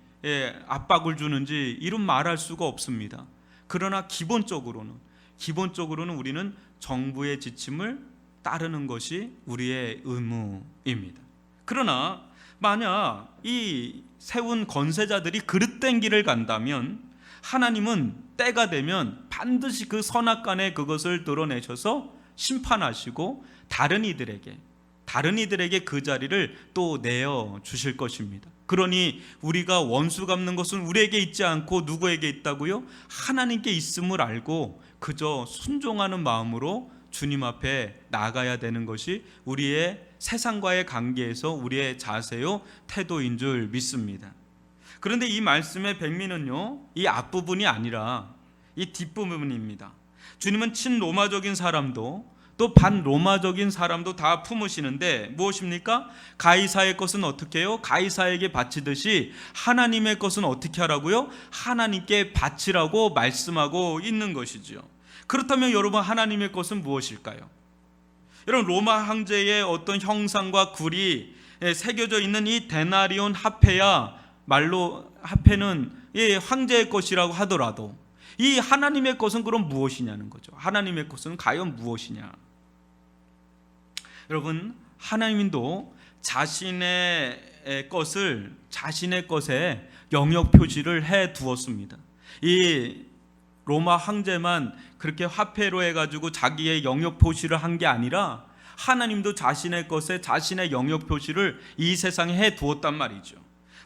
압박을 주는지 이런 말할 수가 없습니다. 그러나 기본적으로는 우리는 정부의 지침을 따르는 것이 우리의 의무입니다. 그러나 만약 이 세운 권세자들이 그릇된 길을 간다면 하나님은 때가 되면 반드시 그 선악간에 그것을 드러내셔서 심판하시고 다른 이들에게 그 자리를 또 내어 주실 것입니다. 그러니 우리가 원수 갚는 것은 우리에게 있지 않고 누구에게 있다고요? 하나님께 있음을 알고 그저 순종하는 마음으로 주님 앞에 나가야 되는 것이 우리의 세상과의 관계에서 우리의 자세요 태도인 줄 믿습니다. 그런데 이 말씀의 백미는요, 이 앞부분이 아니라 이 뒷부분입니다. 주님은 친로마적인 사람도 또 반로마적인 사람도 다 품으시는데 무엇입니까? 가이사의 것은 어떻게 해요? 가이사에게 바치듯이 하나님의 것은 어떻게 하라고요? 하나님께 바치라고 말씀하고 있는 것이죠. 그렇다면 여러분, 하나님의 것은 무엇일까요? 여러분, 로마 황제의 어떤 형상과 굴이 새겨져 있는 이 데나리온 화폐야, 말로 화폐는 황제의 것이라고 하더라도 이 하나님의 것은 그럼 무엇이냐는 거죠. 하나님의 것은 과연 무엇이냐? 여러분, 하나님도 자신의 것에 영역 표시를 해 두었습니다. 이 로마 황제만 그렇게 화폐로 해가지고 자기의 영역 표시를 한 게 아니라 하나님도 자신의 것에 자신의 영역 표시를 이 세상에 해 두었단 말이죠.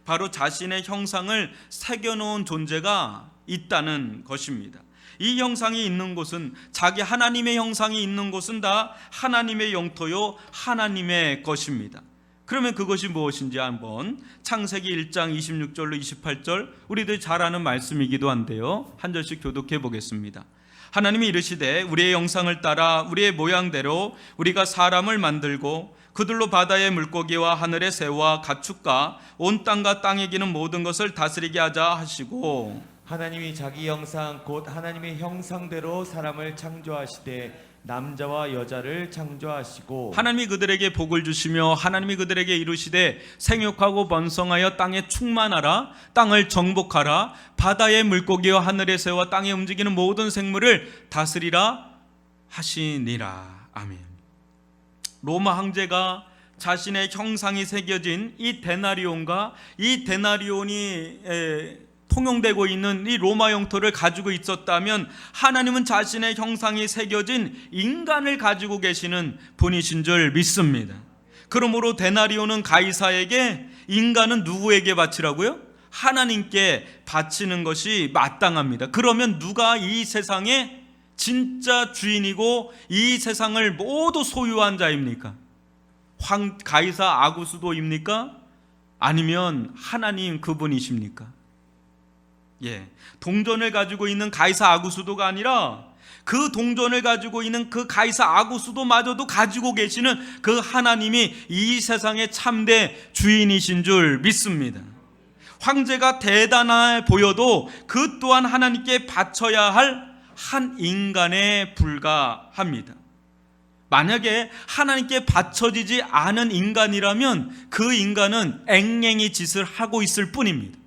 바로 자신의 형상을 새겨놓은 존재가 있다는 것입니다. 이 형상이 있는 곳은, 자기 하나님의 형상이 있는 곳은 다 하나님의 영토요 하나님의 것입니다. 그러면 그것이 무엇인지 한번 창세기 1장 26절로 28절 우리들 잘 아는 말씀이기도 한데요. 한 절씩 교독해 보겠습니다. 하나님이 이르시되 우리의 형상을 따라 우리의 모양대로 우리가 사람을 만들고 그들로 바다의 물고기와 하늘의 새와 가축과 온 땅과 땅에 기는 모든 것을 다스리게 하자 하시고 하나님이 자기 형상 곧 하나님의 형상대로 사람을 창조하시되 남자와 여자를 창조하시고 하나님이 그들에게 복을 주시며 하나님이 그들에게 이르시되 생육하고 번성하여 땅에 충만하라 땅을 정복하라 바다의 물고기와 하늘의 새와 땅에 움직이는 모든 생물을 다스리라 하시니라. 아멘. 로마 황제가 자신의 형상이 새겨진 이 데나리온과 이 데나리온이 통용되고 있는 이 로마 영토를 가지고 있었다면 하나님은 자신의 형상이 새겨진 인간을 가지고 계시는 분이신 줄 믿습니다. 그러므로 데나리온은 가이사에게, 인간은 누구에게 바치라고요? 하나님께 바치는 것이 마땅합니다. 그러면 누가 이 세상의 진짜 주인이고 이 세상을 모두 소유한 자입니까? 가이사 아구수도입니까? 아니면 하나님 그분이십니까? 동전을 가지고 있는 가이사 아구수도가 아니라 그 동전을 가지고 있는 그 가이사 아구수도마저도 가지고 계시는 그 하나님이 이 세상의 참대 주인이신 줄 믿습니다. 황제가 대단해 보여도 그 또한 하나님께 바쳐야 할 한 인간에 불과합니다. 만약에 하나님께 바쳐지지 않은 인간이라면 그 인간은 앵앵이 짓을 하고 있을 뿐입니다.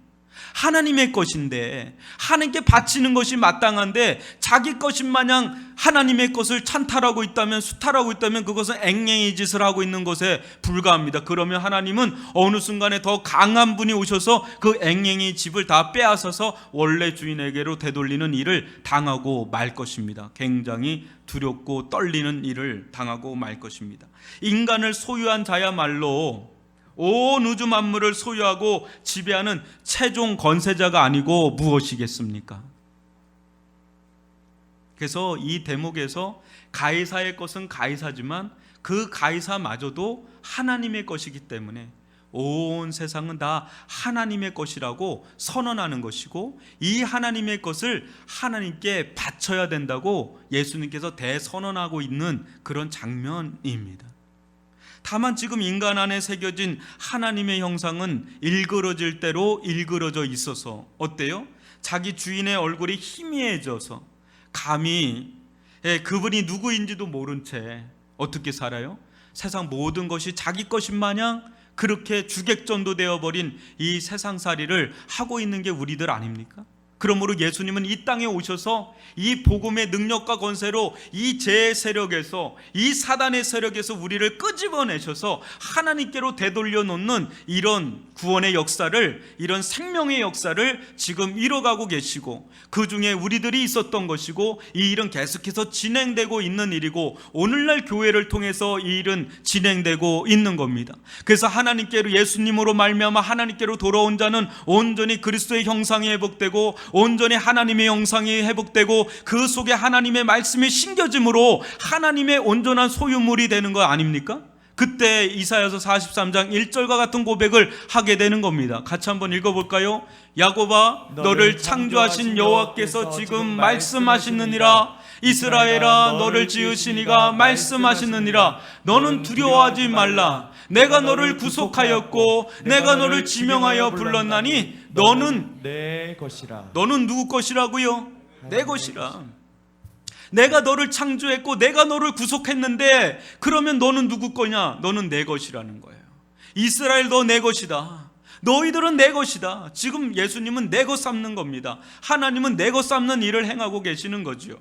하나님의 것인데, 하나님께 바치는 것이 마땅한데 자기 것인 마냥 하나님의 것을 찬탈하고 있다면, 수탈하고 있다면 그것은 앵앵이 짓을 하고 있는 것에 불과합니다. 그러면 하나님은 어느 순간에 더 강한 분이 오셔서 그 앵앵이 집을 다 빼앗아서 원래 주인에게로 되돌리는 일을 당하고 말 것입니다. 굉장히 두렵고 떨리는 일을 당하고 말 것입니다. 인간을 소유한 자야말로 온 우주 만물을 소유하고 지배하는 최종 권세자가 아니고 무엇이겠습니까? 그래서 이 대목에서 가이사의 것은 가이사지만 그 가이사마저도 하나님의 것이기 때문에 온 세상은 다 하나님의 것이라고 선언하는 것이고, 이 하나님의 것을 하나님께 바쳐야 된다고 예수님께서 대선언하고 있는 그런 장면입니다. 다만 지금 인간 안에 새겨진 하나님의 형상은 일그러질 대로 일그러져 있어서 어때요? 자기 주인의 얼굴이 희미해져서 감히 그분이 누구인지도 모른 채 어떻게 살아요? 세상 모든 것이 자기 것인 마냥 그렇게 주객전도 되어버린 이 세상살이를 하고 있는 게 우리들 아닙니까? 그러므로 예수님은 이 땅에 오셔서 이 복음의 능력과 권세로 이 죄의 세력에서, 이 사단의 세력에서 우리를 끄집어내셔서 하나님께로 되돌려 놓는 이런 구원의 역사를, 이런 생명의 역사를 지금 이뤄가고 계시고, 그 중에 우리들이 있었던 것이고, 이 일은 계속해서 진행되고 있는 일이고, 오늘날 교회를 통해서 이 일은 진행되고 있는 겁니다. 그래서 하나님께로, 예수님으로 말미암아 하나님께로 돌아온 자는 온전히 그리스도의 형상이 회복되고 온전히 하나님의 형상이 회복되고 그 속에 하나님의 말씀이 심겨짐으로 하나님의 온전한 소유물이 되는 거 아닙니까? 그때 이사야서 43장 1절과 같은 고백을 하게 되는 겁니다. 같이 한번 읽어볼까요? 야곱아, 너를 창조하신 여호와께서 지금 말씀하시느니라. 이스라엘아, 너를 지으신 이가 말씀하시느니라. 너는 두려워하지 말라. 내가 너를 구속하였고 내가 너를 지명하여 불렀나니 너는 내 것이라. 너는 누구 것이라고요? 내 것이라. 내가 너를 창조했고 내가 너를 구속했는데 그러면 너는 누구 거냐? 너는 내 것이라는 거예요. 이스라엘, 너 내 것이다. 너희들은 내 것이다. 지금 예수님은 내 것 삼는 겁니다. 하나님은 내 것 삼는 일을 행하고 계시는 거죠.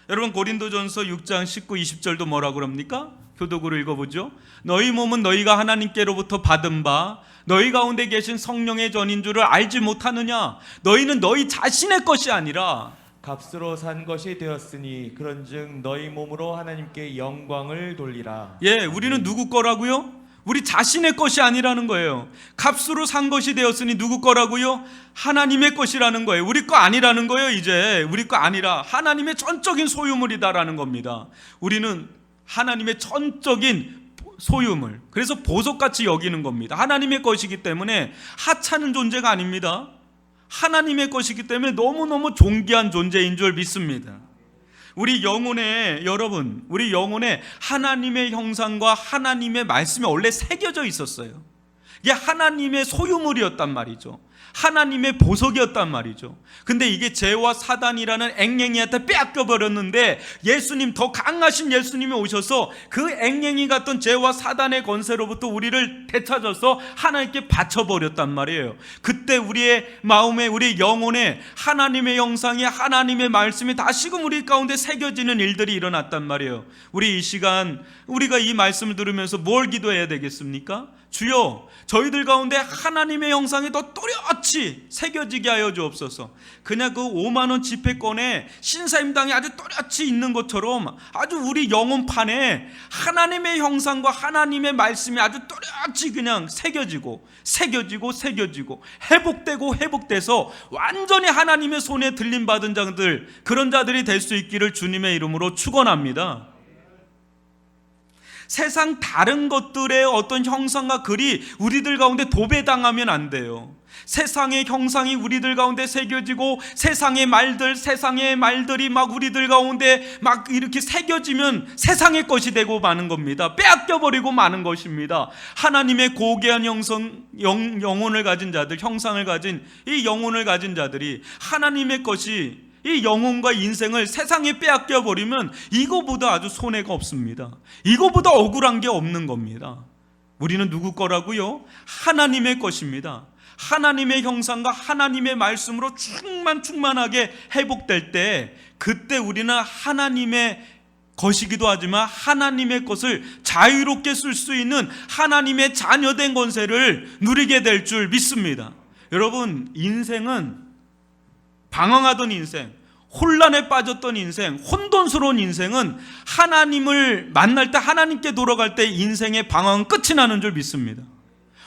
여러분, 고린도전서 6장 19, 20절도 뭐라고 그럽니까? 교독으로 읽어보죠. 너희 몸은 너희가 하나님께로부터 받은 바 너희 가운데 계신 성령의 전인 줄을 알지 못하느냐? 너희는 너희 자신의 것이 아니라 값으로 산 것이 되었으니 그런즉 너희 몸으로 하나님께 영광을 돌리라. 우리는 누구 거라고요? 우리 자신의 것이 아니라는 거예요. 값으로 산 것이 되었으니 누구 거라고요? 하나님의 것이라는 거예요. 우리 거 아니라는 거예요. 이제 우리 거 아니라 하나님의 전적인 소유물이다라는 겁니다. 우리는 하나님의 전적인 소유물, 그래서 보석같이 여기는 겁니다. 하나님의 것이기 때문에 하찮은 존재가 아닙니다. 하나님의 것이기 때문에 너무너무 존귀한 존재인 줄 믿습니다. 우리 영혼에, 여러분, 우리 영혼에 하나님의 형상과 하나님의 말씀이 원래 새겨져 있었어요. 이게 하나님의 소유물이었단 말이죠. 하나님의 보석이었단 말이죠. 근데 이게 죄와 사단이라는 앵앵이한테 빼앗겨 버렸는데, 예수님, 더 강하신 예수님이 오셔서 그 앵앵이 같던 죄와 사단의 권세로부터 우리를 되찾아서 하나님께 바쳐버렸단 말이에요. 그때 우리의 마음에, 우리 영혼에 하나님의 형상이, 하나님의 말씀이 다시금 우리 가운데 새겨지는 일들이 일어났단 말이에요. 우리 이 시간 우리가 이 말씀을 들으면서 뭘 기도해야 되겠습니까? 주여, 저희들 가운데 하나님의 형상이 더 또렷이 새겨지게 하여 주옵소서. 그냥 그 5만 원 지폐권에 신사임당이 아주 또렷이 있는 것처럼 아주 우리 영혼판에 하나님의 형상과 하나님의 말씀이 아주 또렷이 그냥 새겨지고 회복되고 회복돼서 완전히 하나님의 손에 들림받은 자들, 그런 자들이 될 수 있기를 주님의 이름으로 축원합니다. 세상 다른 것들의 어떤 형상과 글이 우리들 가운데 도배당하면 안 돼요. 세상의 형상이 우리들 가운데 새겨지고 세상의 말들이 막 우리들 가운데 막 이렇게 새겨지면 세상의 것이 되고 마는 겁니다. 빼앗겨버리고 마는 것입니다. 하나님의 고귀한 영혼을 가진 자들, 형상을 가진 이 영혼을 가진 자들이 하나님의 것이 이 영혼과 인생을 세상에 빼앗겨 버리면 이거보다 아주 손해가 없습니다. 이거보다 억울한 게 없는 겁니다. 우리는 누구 거라고요? 하나님의 것입니다. 하나님의 형상과 하나님의 말씀으로 충만하게 회복될 때, 그때 우리는 하나님의 것이기도 하지만 하나님의 것을 자유롭게 쓸 수 있는 하나님의 자녀된 권세를 누리게 될 줄 믿습니다. 여러분, 인생은 방황하던 인생, 혼란에 빠졌던 인생, 혼돈스러운 인생은 하나님을 만날 때, 하나님께 돌아갈 때 인생의 방황은 끝이 나는 줄 믿습니다.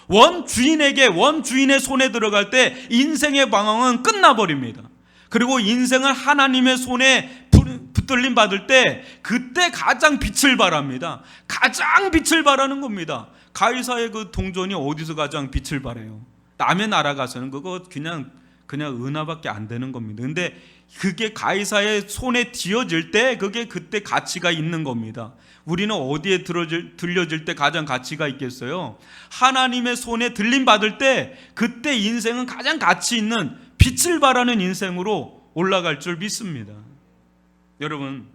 원주인의 손에 들어갈 때 인생의 방황은 끝나버립니다. 그리고 인생을 하나님의 손에 붙들림 받을 때 그때 가장 빛을 발합니다. 가장 빛을 발하는 겁니다. 가이사의 그 동전이 어디서 가장 빛을 발해요? 남의 나라 가서는 그거 그냥 은하밖에 안 되는 겁니다. 근데 그게 가이사의 손에 쥐어질 때 그게 그때 가치가 있는 겁니다. 우리는 어디에 들려질 때 가장 가치가 있겠어요? 하나님의 손에 들림 받을 때 그때 인생은 가장 가치 있는 빛을 발하는 인생으로 올라갈 줄 믿습니다. 여러분,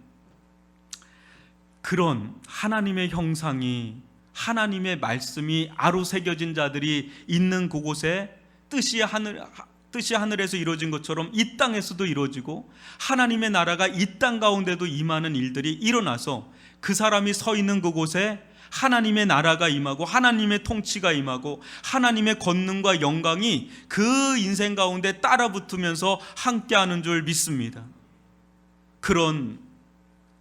그런 하나님의 형상이, 하나님의 말씀이 아로 새겨진 자들이 있는 그곳에 뜻이 하늘에서 이루어진 것처럼 이 땅에서도 이루어지고 하나님의 나라가 이 땅 가운데도 임하는 일들이 일어나서 그 사람이 서 있는 그곳에 하나님의 나라가 임하고 하나님의 통치가 임하고 하나님의 권능과 영광이 그 인생 가운데 따라붙으면서 함께하는 줄 믿습니다. 그런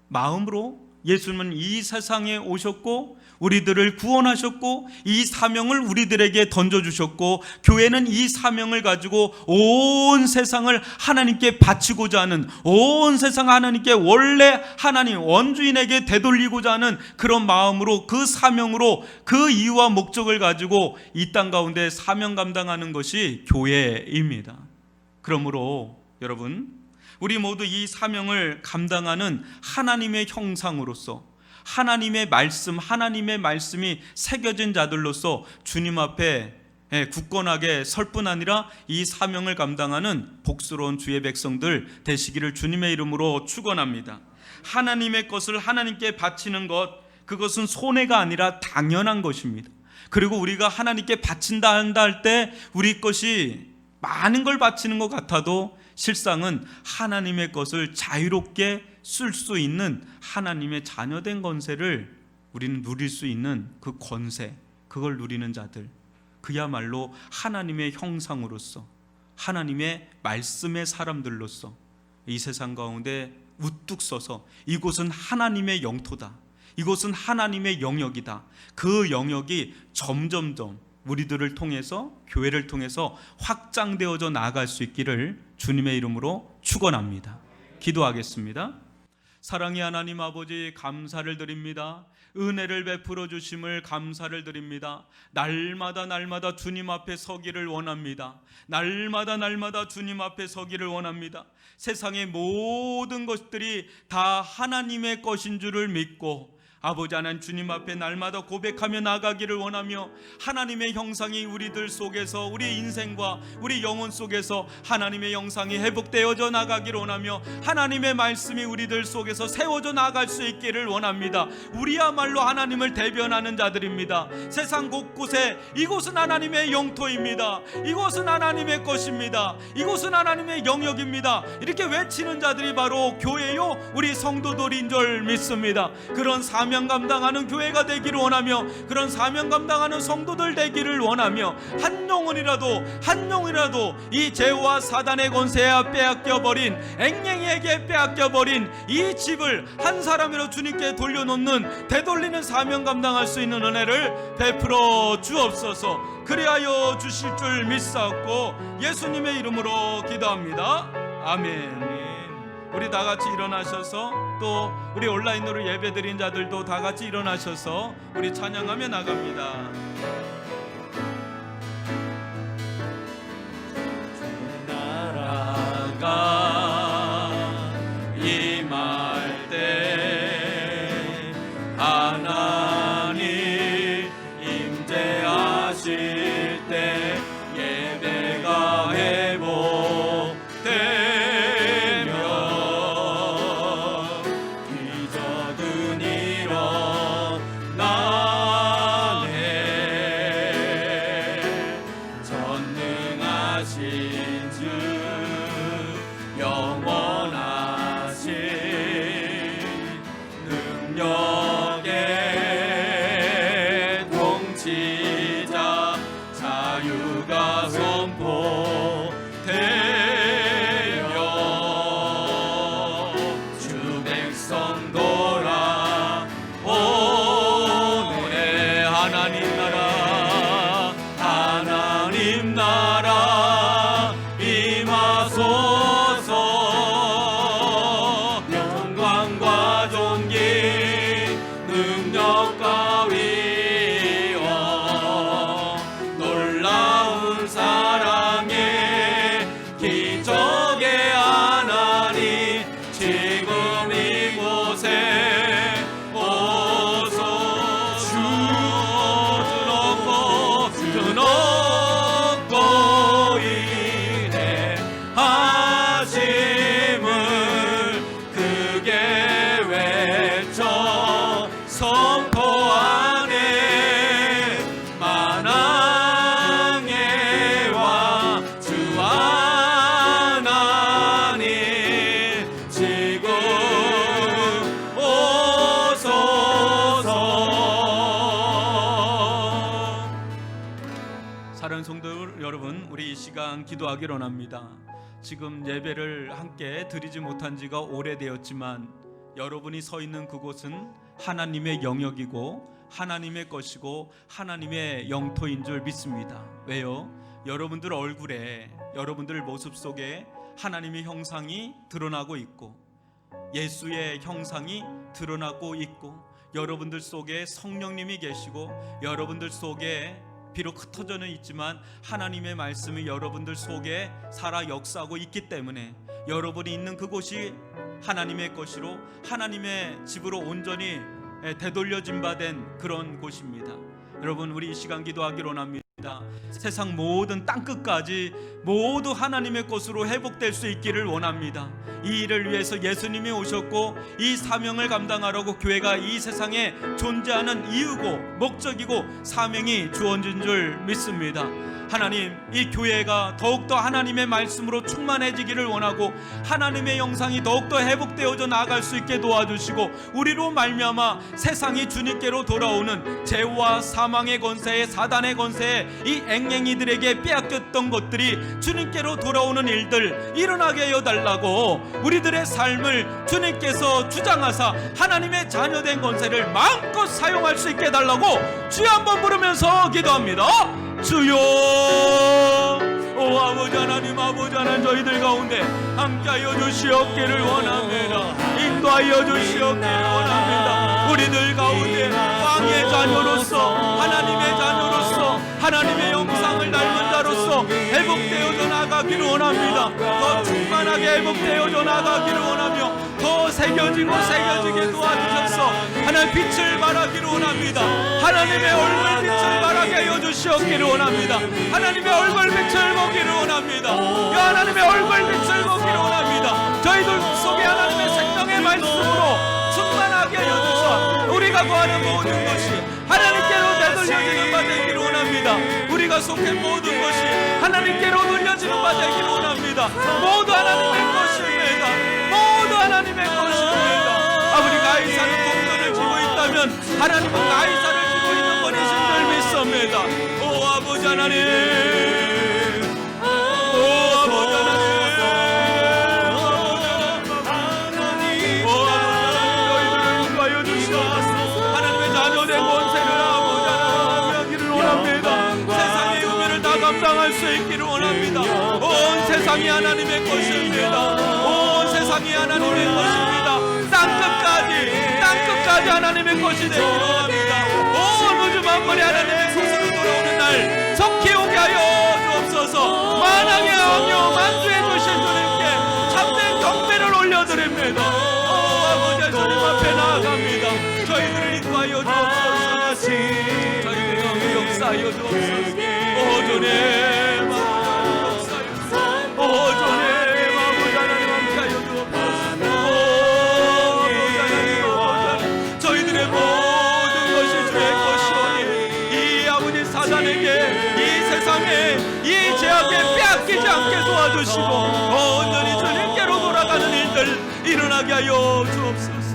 마음으로 예수님은 이 세상에 오셨고 우리들을 구원하셨고 이 사명을 우리들에게 던져주셨고, 교회는 이 사명을 가지고 온 세상을 하나님께 바치고자 하는, 온 세상 하나님께 원래 하나님 원주인에게 되돌리고자 하는 그런 마음으로, 그 사명으로, 그 이유와 목적을 가지고 이 땅 가운데 사명 감당하는 것이 교회입니다. 그러므로 여러분, 우리 모두 이 사명을 감당하는 하나님의 형상으로서, 하나님의 말씀이 새겨진 자들로서 주님 앞에 굳건하게 설 뿐 아니라 이 사명을 감당하는 복스러운 주의 백성들 되시기를 주님의 이름으로 축원합니다. 하나님의 것을 하나님께 바치는 것, 그것은 손해가 아니라 당연한 것입니다. 그리고 우리가 하나님께 바친다 한다 할 때 우리 것이 많은 걸 바치는 것 같아도 실상은 하나님의 것을 자유롭게 쓸 수 있는 하나님의 자녀된 권세를 우리는 누릴 수 있는 그 권세, 그걸 누리는 자들, 그야말로 하나님의 형상으로서, 하나님의 말씀의 사람들로서 이 세상 가운데 우뚝 서서 이곳은 하나님의 영토다, 이곳은 하나님의 영역이다, 그 영역이 점점점 우리들을 통해서, 교회를 통해서 확장되어져 나아갈 수 있기를 주님의 이름으로 축원합니다. 기도하겠습니다. 사랑의 하나님 아버지 감사를 드립니다. 은혜를 베풀어 주심을 감사를 드립니다. 날마다 주님 앞에 서기를 원합니다. 날마다 주님 앞에 서기를 원합니다. 세상의 모든 것들이 다 하나님의 것인 줄을 믿고 아버지 하나님 주님 앞에 날마다 고백하며 나가기를 원하며 하나님의 형상이 우리들 속에서 우리 인생과 우리 영혼 속에서 하나님의 형상이 회복되어져 나가기를 원하며 하나님의 말씀이 우리들 속에서 세워져 나갈 수 있기를 원합니다. 우리야말로 하나님을 대변하는 자들입니다. 세상 곳곳에 이곳은 하나님의 영토입니다. 이곳은 하나님의 것입니다. 이곳은 하나님의 영역입니다. 이렇게 외치는 자들이 바로 교회요 우리 성도들인 줄 믿습니다. 그런 사명 감당하는 교회가 되기를 원하며 그런 사명 감당하는 성도들 되기를 원하며 한 영혼이라도 이 죄와 사단의 권세에 빼앗겨버린 앵앵이에게 빼앗겨버린 이 집을 한 사람으로 주님께 돌려놓는 되돌리는 사명 감당할 수 있는 은혜를 베풀어 주옵소서. 그리하여 주실 줄 믿사옵고 예수님의 이름으로 기도합니다. 아멘. 우리 다 같이 일어나셔서 또 우리 온라인으로 예배드린 자들도 다 같이 일어나셔서 우리 찬양하며 나갑니다. 나라가 임할 때 하나님 임재하실 때 예배가 회복되며 기적은 일어나네. 전능하신 주 영원하신 능력의 통치자 자유가 선포되며 주 백성 돌아오네. 하나님 나라 임하소서. 영광과 존귀 능력과 위엄 놀라운 사랑의 기적의 하나님 지금 이곳에 오소. 주 높고 인내 하심을 크게 외쳐 선포하네. 만왕의 왕 주 하나님 지금 오소서. 사랑하는 성도 여러분, 우리 이 시간 기도하기를 원합니다. 지금 예배를 함께 드리지 못한 지가 오래되었지만 여러분이 서 있는 그곳은 하나님의 영역이고 하나님의 것이고 하나님의 영토인 줄 믿습니다. 왜요? 여러분들 얼굴에 여러분들 모습 속에 하나님의 형상이 드러나고 있고 예수의 형상이 드러나고 있고 여러분들 속에 성령님이 계시고 여러분들 속에 비록 흩어져는 있지만 하나님의 말씀이 여러분들 속에 살아 역사하고 있기 때문에 여러분이 있는 그곳이 하나님의 것이로 하나님의 집으로 온전히 되돌려진 바 된 그런 곳입니다. 여러분, 우리 이 시간 기도하기를 원합니다. 세상 모든 땅끝까지 모두 하나님의 것으로 회복될 수 있기를 원합니다. 이 일을 위해서 예수님이 오셨고 이 사명을 감당하려고 교회가 이 세상에 존재하는 이유고 목적이고 사명이 주어진 줄 믿습니다. 하나님, 이 교회가 더욱더 하나님의 말씀으로 충만해지기를 원하고 하나님의 영상이 더욱더 회복되어져 나아갈 수 있게 도와주시고 우리로 말미암아 세상이 주님께로 돌아오는 죄와 사망의 권세에 사단의 권세에 이 앵앵이들에게 빼앗겼던 것들이 주님께로 돌아오는 일들 일어나게 하여 달라고 우리들의 삶을 주님께서 주장하사 하나님의 자녀된 권세를 마음껏 사용할 수 있게 해달라고 주여 한번 부르면서 기도합니다. 주여, 오 아버지 하나님, 아버지 하나님, 저희들 가운데 함께하여 주시옵기를 원합니다. 인도하여 하여 주시옵기를 원합니다. 우리들 가운데 왕의 자녀로서, 하나님의 자녀로서, 하나님의 영상을 닮은 자로서 회복되어져 나가기를 원합니다. 더 충만하게 회복되어져 나가기를 원하며 더 새겨지고 새겨지게 도와주셔서 하나님 빛을 발하기를 원합니다. 하나님의 얼굴 빛을 발하게 하여 주시옵기를 원합니다. 하나님의 얼굴 빛을 보기를 원합니다. 하나님의 얼굴 빛을 보기를 원합니다. 저희들 속에 하나님의 생명의 말씀으로 충만하게 하여 주셔 우리가 구하는 모든 것이 하나님께로 되돌려지는 바 되기를 원합니다. 우리가 속한 모든 것이 하나님께로 돌려지는 바 되기를 원합니다. 모두 하나님의 것입니다. 모두 하나님의 것입니다. 아버지, 가이사는 공돈을 쥐고 있다면 하나님은 가이사를 쥐고 있는 분이신 줄 믿습니다. 오 아버지 하나님, 오 아버지 하나님, 감당할 수 있기를 원합니다. 온 세상이 하나님의 것입니다. 온 세상이 하나님의 것입니다. 땅끝까지 하나님의 것이 되기를 원합니다. 온 우주 만물이 하나님의 것으로 돌아오는 날 속히 오게 하여 주옵소서. 만왕의 왕이여 만주해 주신 주님께 참된 경배를 올려드립니다. 오 아버지, 주님 앞에 나아갑니다. 저희들을 인도하여 주옵소서. 저희들 가운데 역사하여 주옵소서. 오 주님, 오 주님, 아버지 하나님 함께하여 주옵소서. 오 아버지 하나님, 저희들의 모든 것이 주의 것이오니 이 아버지 사단에게, 이 세상에, 이 죄악에 빼앗기지 않게 도와주시고 온전히 주님께로 돌아가는 일들 일어나게 하여 주옵소서.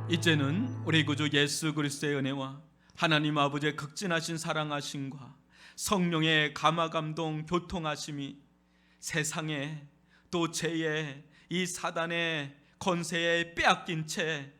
이제는 우리 구주 예수 그리스도의 은혜와 하나님 아버지의 극진하신 사랑하심과 성령의 감화감동 교통하심이 세상에 또 죄의 이 사단의 권세에 빼앗긴 채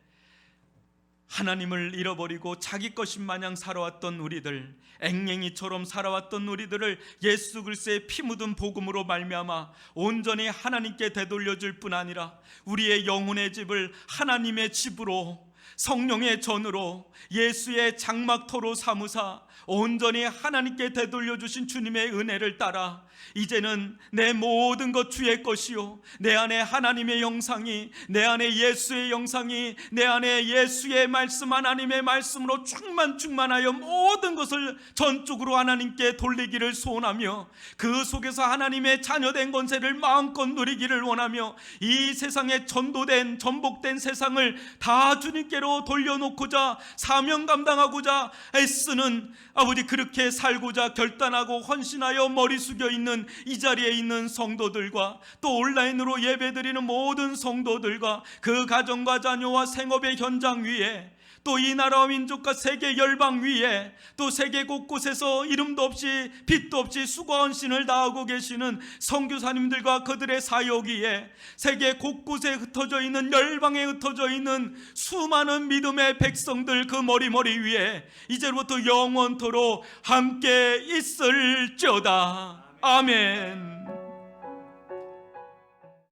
하나님을 잃어버리고 자기 것인 마냥 살아왔던 우리들, 앵앵이처럼 살아왔던 우리들을 예수 그리스도의 피 묻은 복음으로 말미암아 온전히 하나님께 되돌려줄 뿐 아니라 우리의 영혼의 집을 하나님의 집으로, 성령의 전으로, 예수의 장막터로 삼으사 온전히 하나님께 되돌려주신 주님의 은혜를 따라 이제는 내 모든 것 주의 것이요, 내 안에 하나님의 영상이, 내 안에 예수의 영상이, 내 안에 예수의 말씀, 하나님의 말씀으로 충만하여 모든 것을 전적으로 하나님께 돌리기를 소원하며 그 속에서 하나님의 자녀된 권세를 마음껏 누리기를 원하며 이 세상에 전도된, 전복된 세상을 다 주님께로 돌려놓고자 사명 감당하고자 애쓰는 아버지, 그렇게 살고자 결단하고 헌신하여 머리 숙여 있는 이 자리에 있는 성도들과 또 온라인으로 예배드리는 모든 성도들과 그 가정과 자녀와 생업의 현장 위에 또 이 나라와 민족과 세계 열방 위에 또 세계 곳곳에서 이름도 없이 빛도 없이 수고 헌신을 다하고 계시는 선교사님들과 그들의 사역 위에 세계 곳곳에 흩어져 있는, 열방에 흩어져 있는 수많은 믿음의 백성들 그 머리 위에 이제부터 영원토록 함께 있을지어다. 아멘.